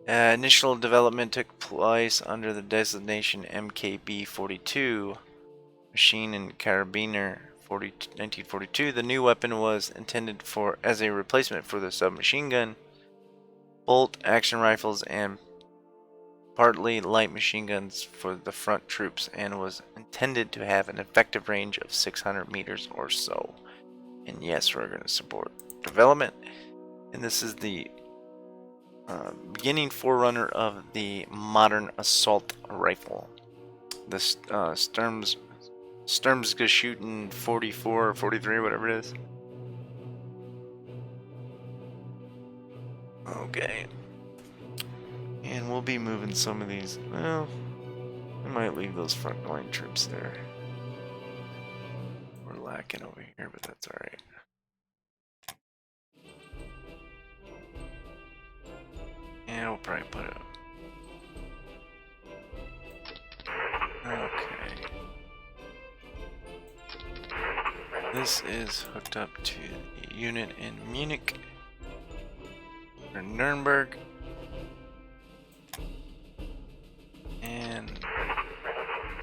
Initial development took place under the designation MKB-42, Machine and Carabiner 1942. The new weapon was intended as a replacement for the submachine gun, bolt action rifles, and partly light machine guns for the front troops, and was intended to have an effective range of 600 meters or so. And yes, we're going to support development. And this is the beginning forerunner of the modern assault rifle. The Sturm's shooting 44 or 43, whatever it is. Okay. And we'll be moving some of these. Well, we might leave those frontline troops there. We're lacking over here, but that's alright. Yeah, we'll probably put it. Okay. This is hooked up to the unit in Munich or Nuremberg. And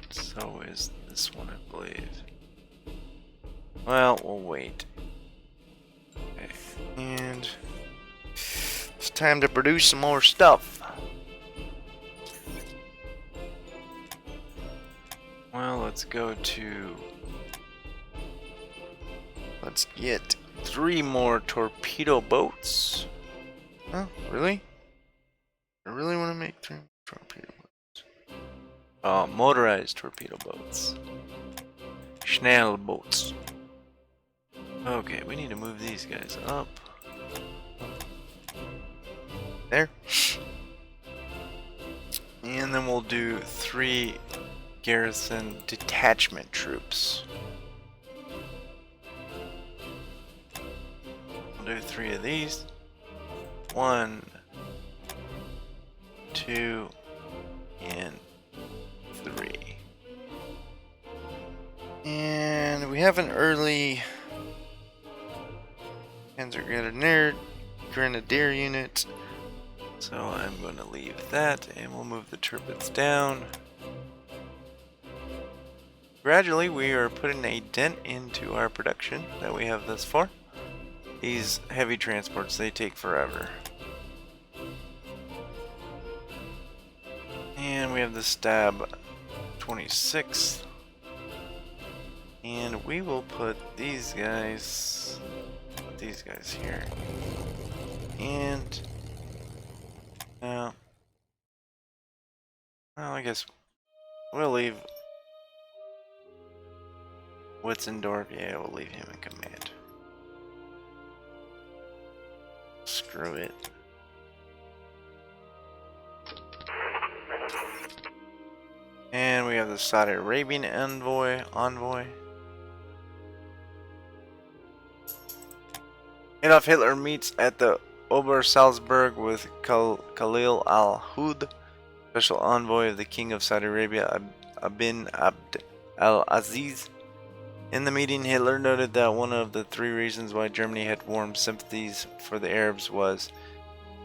so is this one, I believe. Well, we'll wait. Okay. And it's time to produce some more stuff. Well, let's go to... Let's get 3 more torpedo boats. Oh, really? I really want to make 3 torpedo boats. Oh, motorized torpedo boats. Schnell boats. Okay, we need to move these guys up. There. And then we'll do 3 garrison detachment troops. We'll do 3 of these. 1, 2, and 3. And we have an early Grenadier unit. So I'm going to leave that and we'll move the turbines down. Gradually we are putting a dent into our production that we have thus far. These heavy transports, they take forever. And we have the Stab 26. And we will put these guys here. And well, I guess we'll leave Witzendorf. Yeah, we'll leave him in command. Screw it. And we have the Saudi Arabian envoy. Adolf Hitler meets at the Obersalzberg with Khalil al-Hud, special envoy of the King of Saudi Arabia, Ibn Abd al-Aziz. In the meeting, Hitler noted that one of the 3 reasons why Germany had warm sympathies for the Arabs was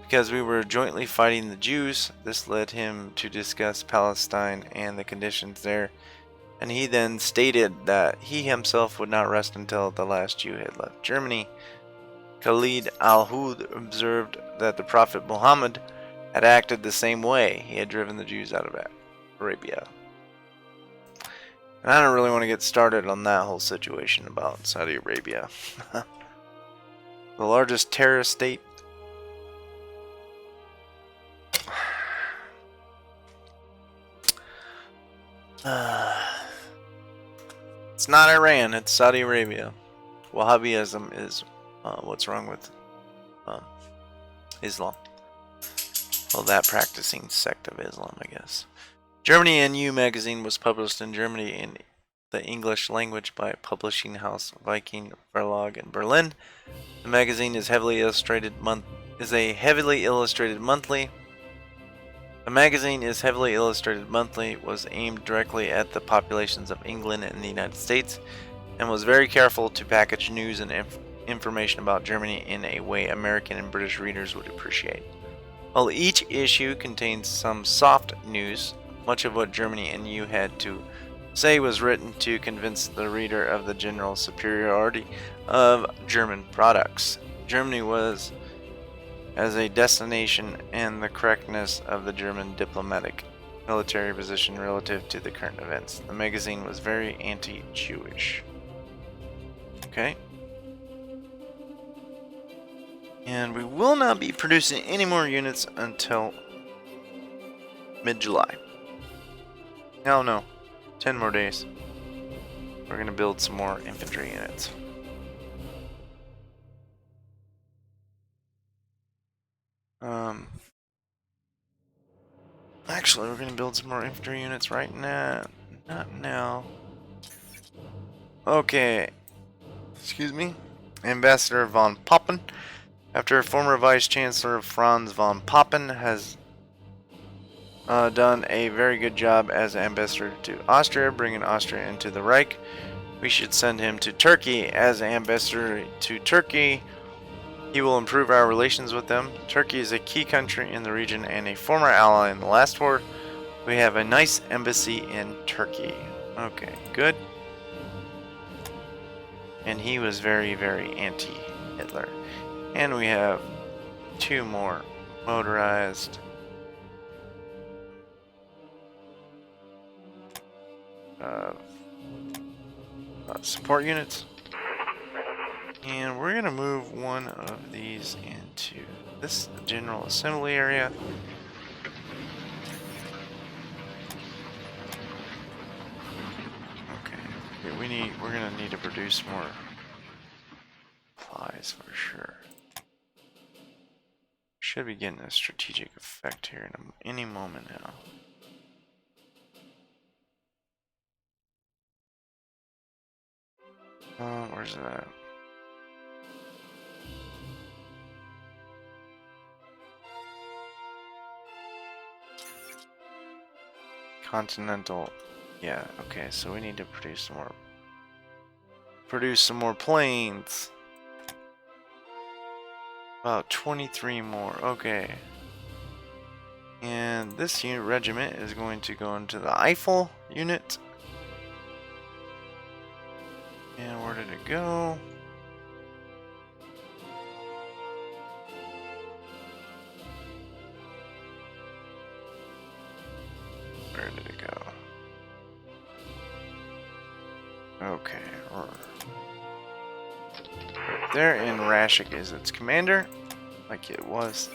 because we were jointly fighting the Jews. This led him to discuss Palestine and the conditions there, and he then stated that he himself would not rest until the last Jew had left Germany. Khalid al-Hud observed that the Prophet Muhammad had acted the same way. He had driven the Jews out of Arabia. And I don't really want to get started on that whole situation about Saudi Arabia. The largest terrorist state. It's not Iran, it's Saudi Arabia. Wahhabism is what's wrong with Islam. Well, that practicing sect of Islam, I guess. Germany NU magazine was published in Germany in the English language by publishing house Viking Verlag in Berlin. The magazine is a heavily illustrated monthly. The magazine is heavily illustrated monthly, was aimed directly at the populations of England and the United States, and was very careful to package news and information about Germany in a way American and British readers would appreciate. While each issue contains some soft news, much of what Germany and you had to say was written to convince the reader of the general superiority of German products. Germany was as a destination and the correctness of the German diplomatic military position relative to the current events. The magazine was very anti-Jewish. Okay. And we will not be producing any more units until mid-July. No, 10 more days. we're going to build some more infantry units. Actually, we're going to build some more infantry units right now. Not now. Okay. Excuse me. Ambassador von Papen. After former Vice Chancellor Franz von Papen has done a very good job as ambassador to Austria, bringing Austria into the Reich, we should send him to Turkey as ambassador to Turkey. He will improve our relations with them. Turkey is a key country in the region and a former ally in the last war. We have a nice embassy in Turkey. Okay, good. And he was very, very anti-Hitler. And we have 2 more motorized support units. And we're going to move one of these into this General Assembly area. Okay, we're going to need to produce more supplies for sure. Should be getting a strategic effect here in any moment now. Where's that? Continental. Yeah, okay, so we need to produce some more planes. About 23 more. Okay. And this regiment is going to go into the Eiffel unit. And where did it go? Where did it go? Okay. Right there, and Rashik is its commander, like it was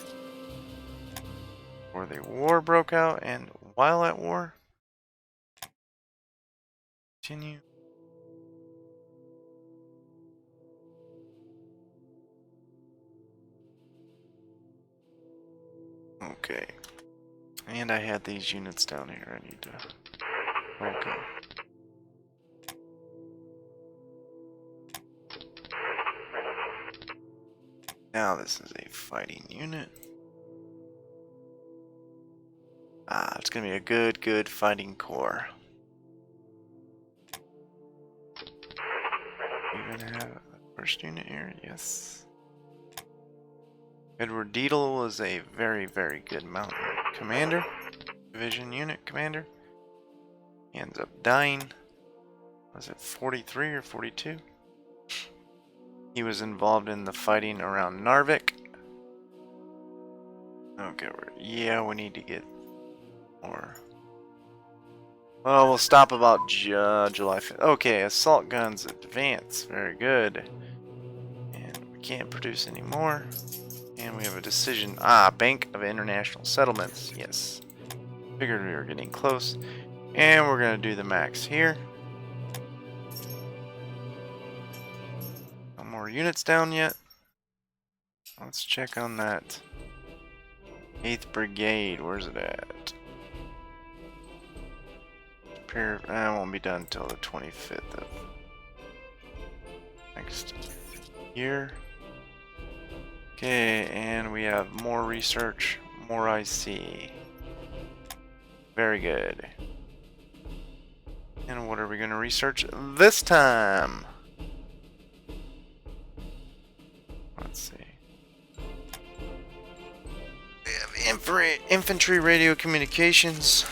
before the war broke out, and while at war. Continue. Okay. And I had these units down here I need to... Okay. Now this is a fighting unit. It's gonna be a good fighting corps. You're gonna have a first unit here, yes. Edward Deedle was a very good mountain commander, division unit commander. He ends up dying. Was it 43 or 42? He was involved in the fighting around Narvik. Okay, yeah, we need to get more. Well, we'll stop about July 5th. Okay, assault guns advance. Very good. And we can't produce any more. And we have a decision. Bank of International Settlements. Yes. Figured we were getting close. And we're going to do the max here. No more units down yet. Let's check on that. 8th Brigade. Where's it at? It won't be done until the 25th of next year. Okay, and we have more research, more IC. Very good. And what are we going to research this time? Let's see. We have infantry radio communications.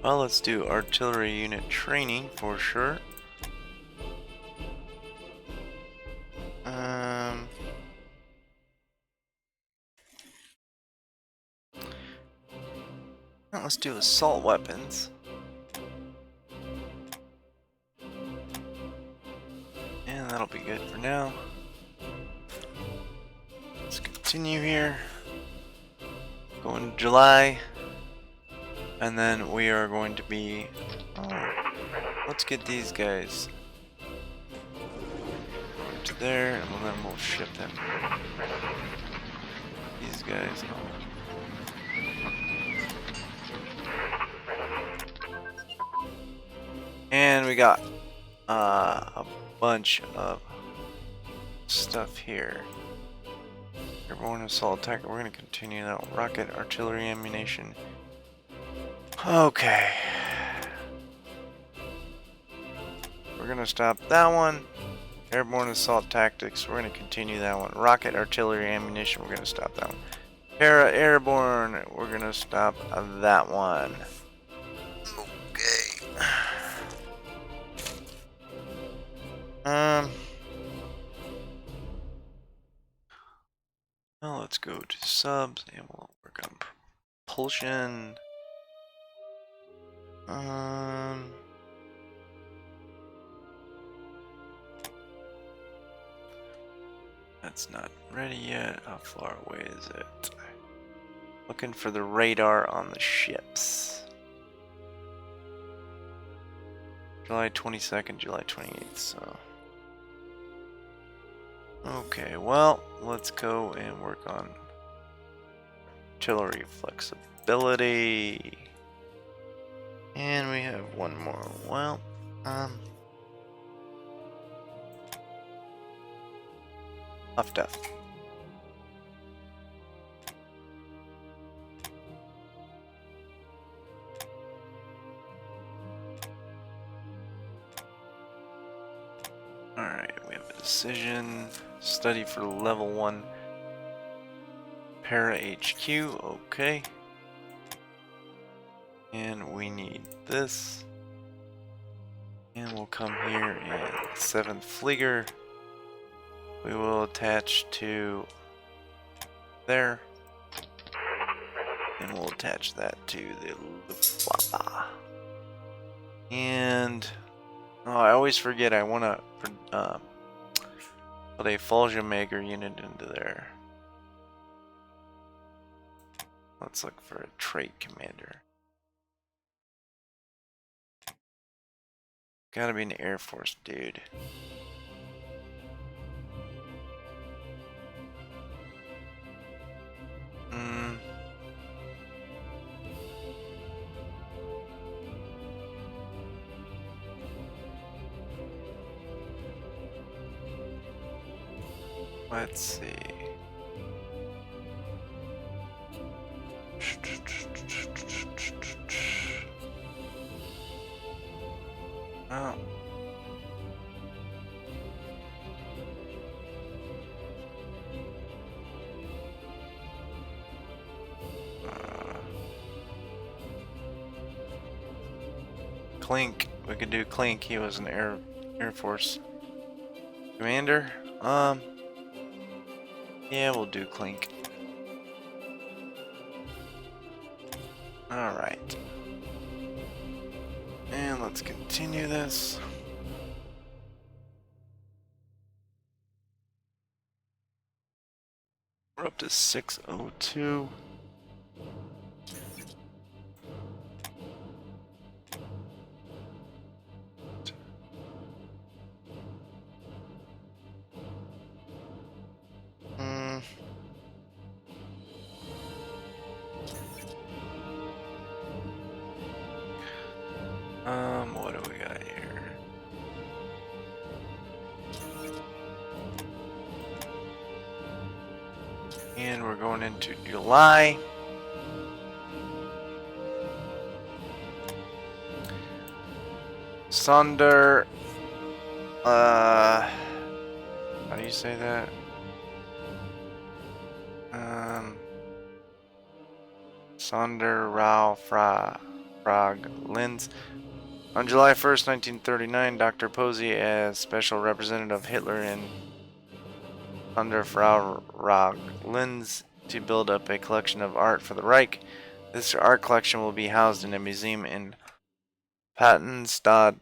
Well, let's do artillery unit training for sure. Let's do assault weapons. And that'll be good for now. Let's continue here. Going to July. And then we are going to be... Oh, let's get these guys to there, and then we'll ship them. These guys. And we got a bunch of stuff here. Airborne assault attack. We're going to continue that. Rocket artillery ammunition. Okay. We're going to stop that one. Airborne assault tactics. We're going to continue that one. Rocket artillery ammunition. We're going to stop that one. Airborne. We're going to stop that one. Okay. Well, let's go to subs and we'll work on propulsion. That's not ready yet. How far away is it? Looking for the radar on the ships. July 22nd, July 28th, so. Okay, well, let's go and work on artillery flexibility. And we have one more. Well, Left death. Alright, we have a decision. Study for level 1. Para HQ, okay. And we need this. And we'll come here and 7th Flieger. We will attach to there. And we'll attach that to the Luftwaffe. And oh, I always forget I want to put a Fallschirmjäger unit into there. Let's look for a trait commander. Gotta be an Air Force dude. Let's see. Oh. Clink. We could do Clink. He was an Air Force commander. Yeah, we'll do Clink. Alright. And let's continue this. We're up to 602. What do we got here? And we're going into July. Sonder, how do you say that? Sonder Rao Frog Linz. On July 1st, 1939, Dr. Posey, as special representative of Hitler in under Frau Linz, to build up a collection of art for the Reich. This art collection will be housed in a museum in Patenstadt,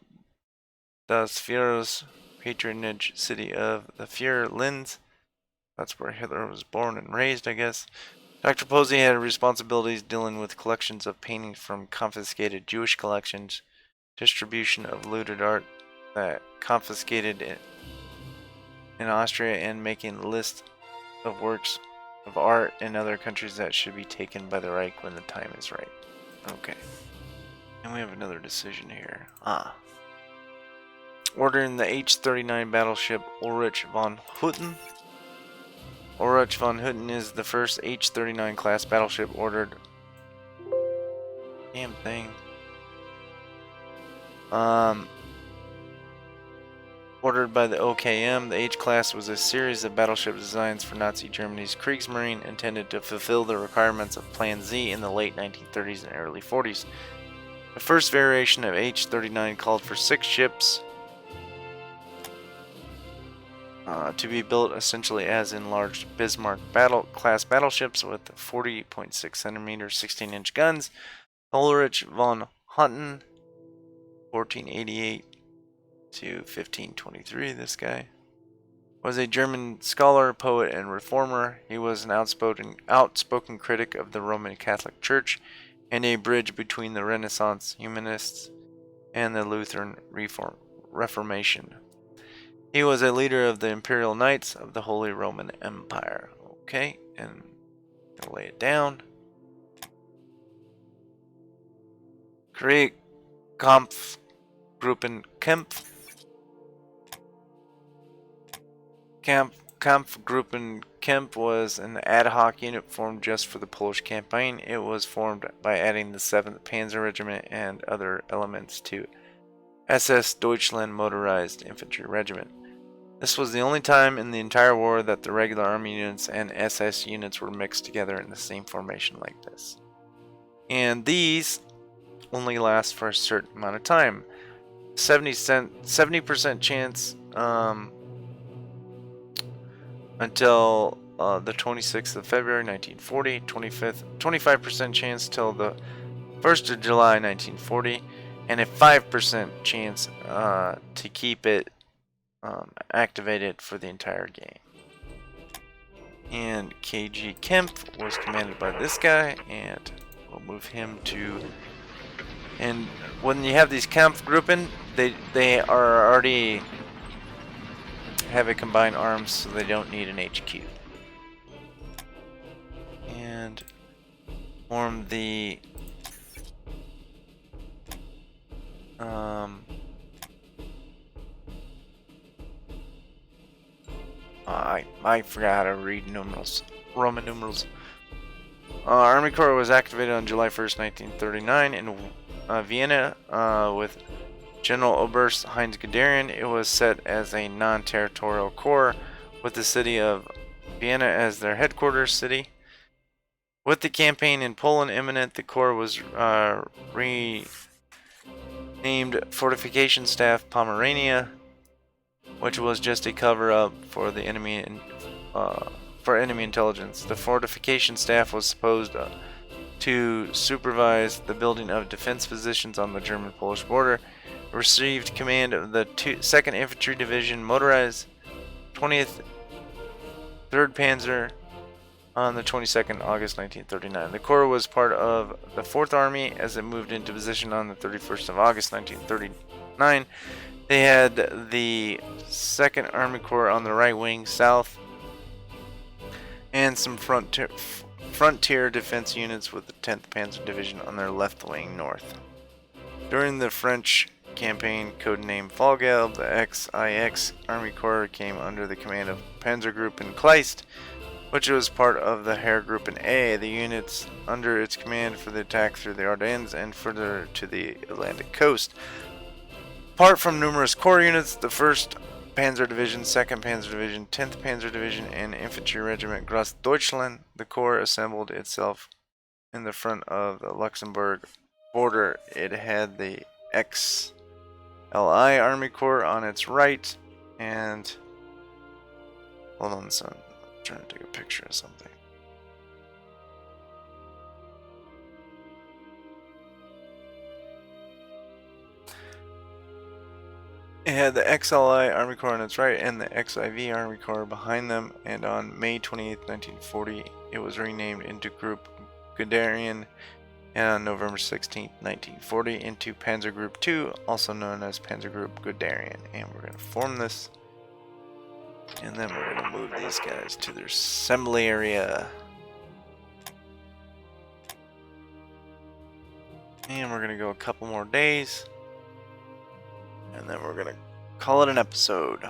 das Führer's patronage city of the Führer, Linz. That's where Hitler was born and raised, I guess. Dr. Posey had responsibilities dealing with collections of paintings from confiscated Jewish collections, distribution of looted art that confiscated in Austria, and making a list of works of art in other countries that should be taken by the Reich when the time is right. Okay. And we have another decision here. Ordering the H-39 battleship Ulrich von Hutten. Ulrich von Hutten is the first H-39 class battleship ordered. Damn thing. Ordered by the OKM, the H-class was a series of battleship designs for Nazi Germany's Kriegsmarine intended to fulfill the requirements of Plan Z in the late 1930s and early 40s. The first variation of H-39 called for 6 ships to be built essentially as enlarged Bismarck class battleships with 40.6 centimeter 16-inch guns. Ulrich von Hutten, 1488 to 1523, this guy was a German scholar, poet, and reformer. He was an outspoken critic of the Roman Catholic Church and a bridge between the Renaissance humanists and the Lutheran Reformation. He was a leader of the Imperial Knights of the Holy Roman Empire. Okay, and I'll lay it down. Krieg, Kampf, Gruppenkämpf. Kampfgruppenkämpf was an ad hoc unit formed just for the Polish campaign. It was formed by adding the 7th Panzer Regiment and other elements to SS Deutschland Motorized Infantry Regiment. This was the only time in the entire war that the regular army units and SS units were mixed together in the same formation like this. And these only last for a certain amount of time. 70% chance until the 26th of February 1940, 25% chance till the 1st of July 1940, and a 5% chance to keep it activated for the entire game. And KG Kempf was commanded by this guy, and we'll move him to. And when you have these Kampfgruppen, they are already have a combined arms, so they don't need an HQ. And form the I forgot how to read numerals, Roman numerals. Army Corps was activated on July 1st, 1939 in Vienna with General Oberst Heinz Guderian. It was set as a non-territorial corps with the city of Vienna as their headquarters city. With the campaign in Poland imminent, the corps was renamed Fortification Staff Pomerania, which was just a cover-up for the enemy intelligence. The fortification staff was supposed to supervise the building of defense positions on the German-Polish border. It received command of the 2nd Infantry Division Motorized 20th 3rd Panzer on the 22nd August 1939. The Corps was part of the 4th Army as it moved into position on the 31st of August 1939. They had the 2nd Army Corps on the right wing south and some frontier defense units with the 10th Panzer Division on their left wing north. During the French campaign, codenamed Fallgelb, the XIX Army Corps came under the command of Panzergruppen Kleist, which was part of the Heergruppen A, the units under its command for the attack through the Ardennes and further to the Atlantic coast. Apart from numerous corps units, the 1st Panzer Division, 2nd Panzer Division, 10th Panzer Division, and Infantry Regiment Grossdeutschland, the Corps assembled itself in the front of the Luxembourg border. It had the XLI Army Corps on its right, and hold on, son, I'm trying to take a picture of something. It had the XLI Army Corps on its right and the XIV Army Corps behind them, and on May 28, 1940, it was renamed into Group Guderian, and on November 16, 1940, into Panzer Group 2, also known as Panzer Group Guderian. And we're going to form this, and then we're going to move these guys to their assembly area. And we're going to go a couple more days, and then we're going to call it an episode.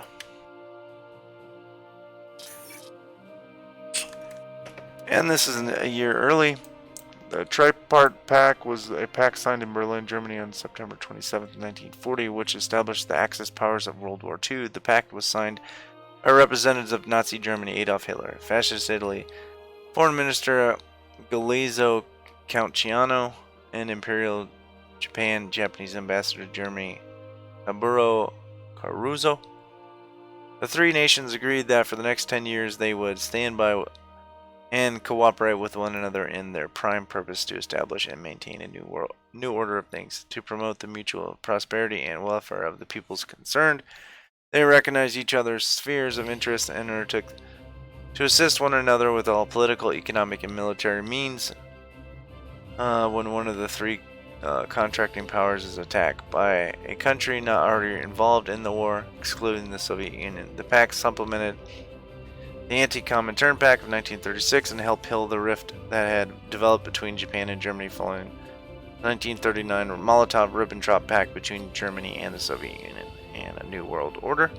And this is a year early. The Tripartite Pact was a pact signed in Berlin, Germany on September 27, 1940, which established the Axis powers of World War II. The pact was signed by representatives of Nazi Germany, Adolf Hitler, Fascist Italy, Foreign Minister Galeazzo Counciano, and Imperial Japan, Japanese Ambassador to Germany, Naburo Caruso. The three nations agreed that for the next 10 years they would stand by and cooperate with one another in their prime purpose to establish and maintain a new order of things, to promote the mutual prosperity and welfare of the peoples concerned. They recognized each other's spheres of interest and undertook to assist one another with all political, economic, and military means when one of the three contracting powers is attacked by a country not already involved in the war, excluding the Soviet Union. The pact supplemented the Anti-Comintern Pact of 1936 and helped heal the rift that had developed between Japan and Germany following the 1939 Molotov-Ribbentrop Pact between Germany and the Soviet Union, and a new world order.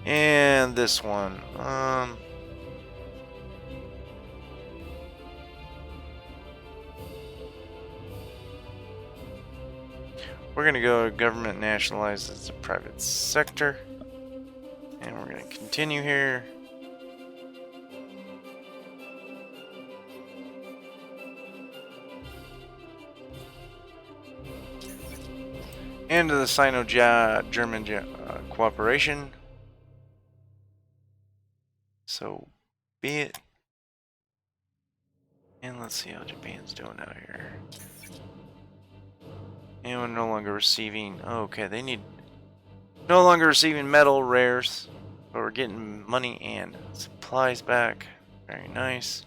And this one, we're going to go government nationalizes the private sector. And we're going to continue here. And the Sino-German cooperation. So be it. And let's see how Japan's doing out here. And we're no longer receiving. Okay, they need. No longer receiving metal rares, but we're getting money and supplies back. Very nice.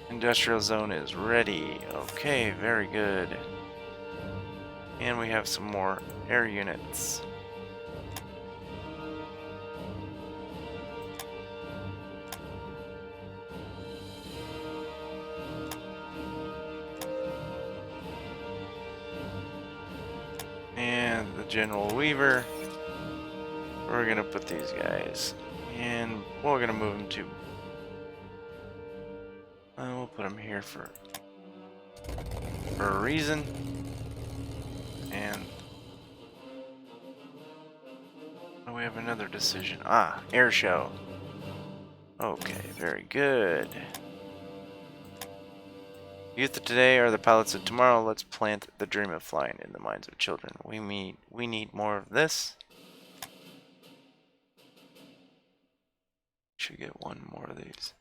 Industrial zone is ready. Okay, very good. And we have some more air units. And the General Weaver. We're gonna put these guys, and we're gonna move them to. We'll put them here for a reason. And we have another decision. Air show. Okay, very good. Youth of today are the pilots of tomorrow. Let's plant the dream of flying in the minds of children. We need more of this. Should get one more of these.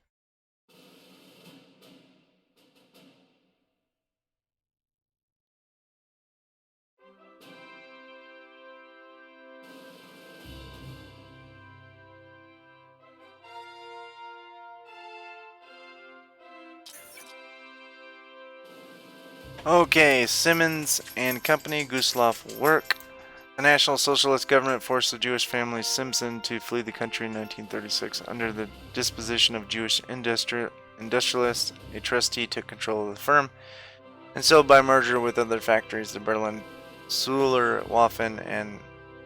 Okay, Simmons and Company, Gustloff Work. The National Socialist government forced the Jewish family Simpson to flee the country in 1936. Under the disposition of Jewish industrialists, a trustee took control of the firm, and so by merger with other factories, the Berlin Suller, Waffen, and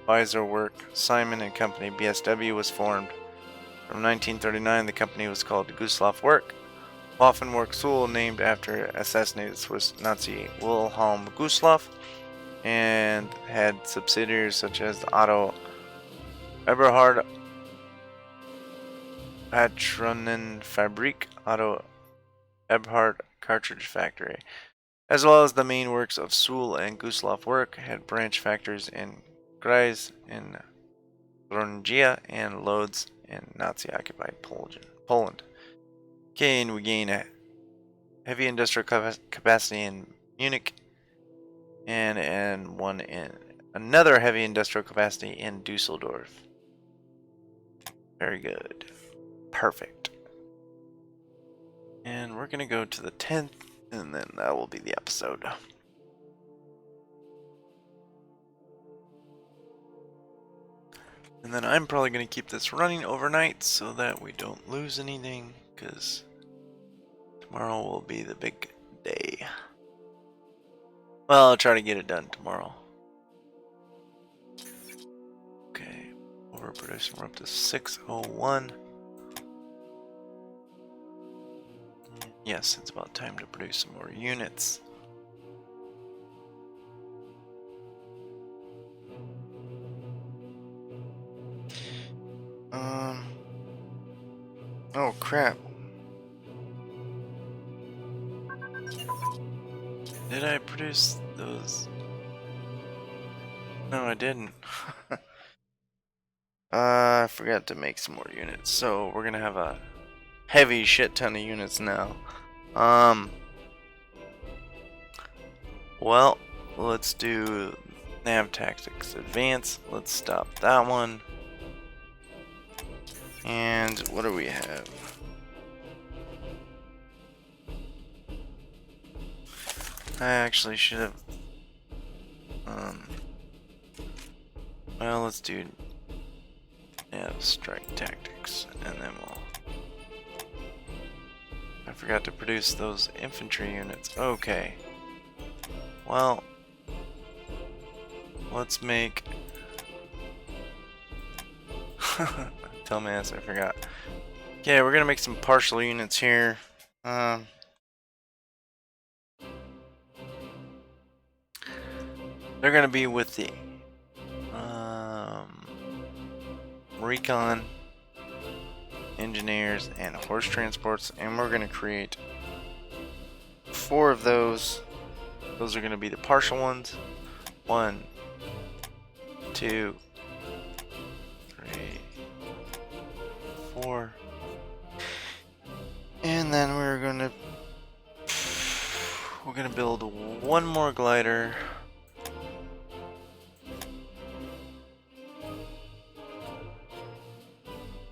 Weiser Work, Simon and Company, BSW, was formed. From 1939, the company was called Gustloff Work. Waffenwerk Suhl, named after assassinated Swiss Nazi Wilhelm Gustloff, and had subsidiaries such as the Otto Eberhard Patronenfabrik, Otto Eberhard Cartridge Factory, as well as the main works of Suhl and Gustloff Work, had branch factories in Greiz, in Thuringia, and Lodz in Nazi-occupied Poland. Okay, and we gain a heavy industrial capacity in Munich, and another heavy industrial capacity in Dusseldorf. Very good. Perfect. And we're gonna go to the 10th, and then that will be the episode. And then I'm probably gonna keep this running overnight so that we don't lose anything, because tomorrow will be the big day. Well, I'll try to get it done tomorrow. Okay, overproduction, we're up to 601. Yes, it's about time to produce some more units. Oh crap. Did I produce those? No, I didn't. I forgot to make some more units, so we're gonna have a heavy shit ton of units now. Well, let's do nav tactics advance. Let's stop that one. And what do we have? I actually should have. Well, let's do strike tactics, and then we'll. I forgot to produce those infantry units. Okay. Well, let's make. Tell me as I forgot. Okay, we're gonna make some partial units here. They're gonna be with the recon, engineers, and horse transports, and we're gonna create 4 of those. Those are gonna be the partial ones. 1, 2, 3, 4, and then we're gonna build one more glider.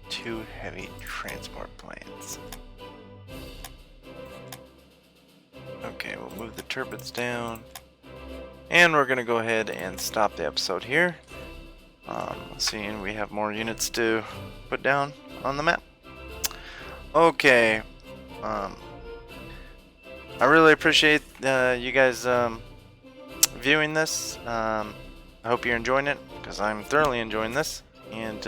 2 heavy transport planes. Okay, we'll move the turbines down. And we're going to go ahead and stop the episode here. Seeing we have more units to put down on the map. Okay. I really appreciate you guys viewing this. I hope you're enjoying it, because I'm thoroughly enjoying this. And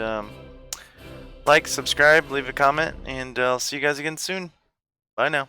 like, subscribe, leave a comment, and I'll see you guys again soon. Bye now.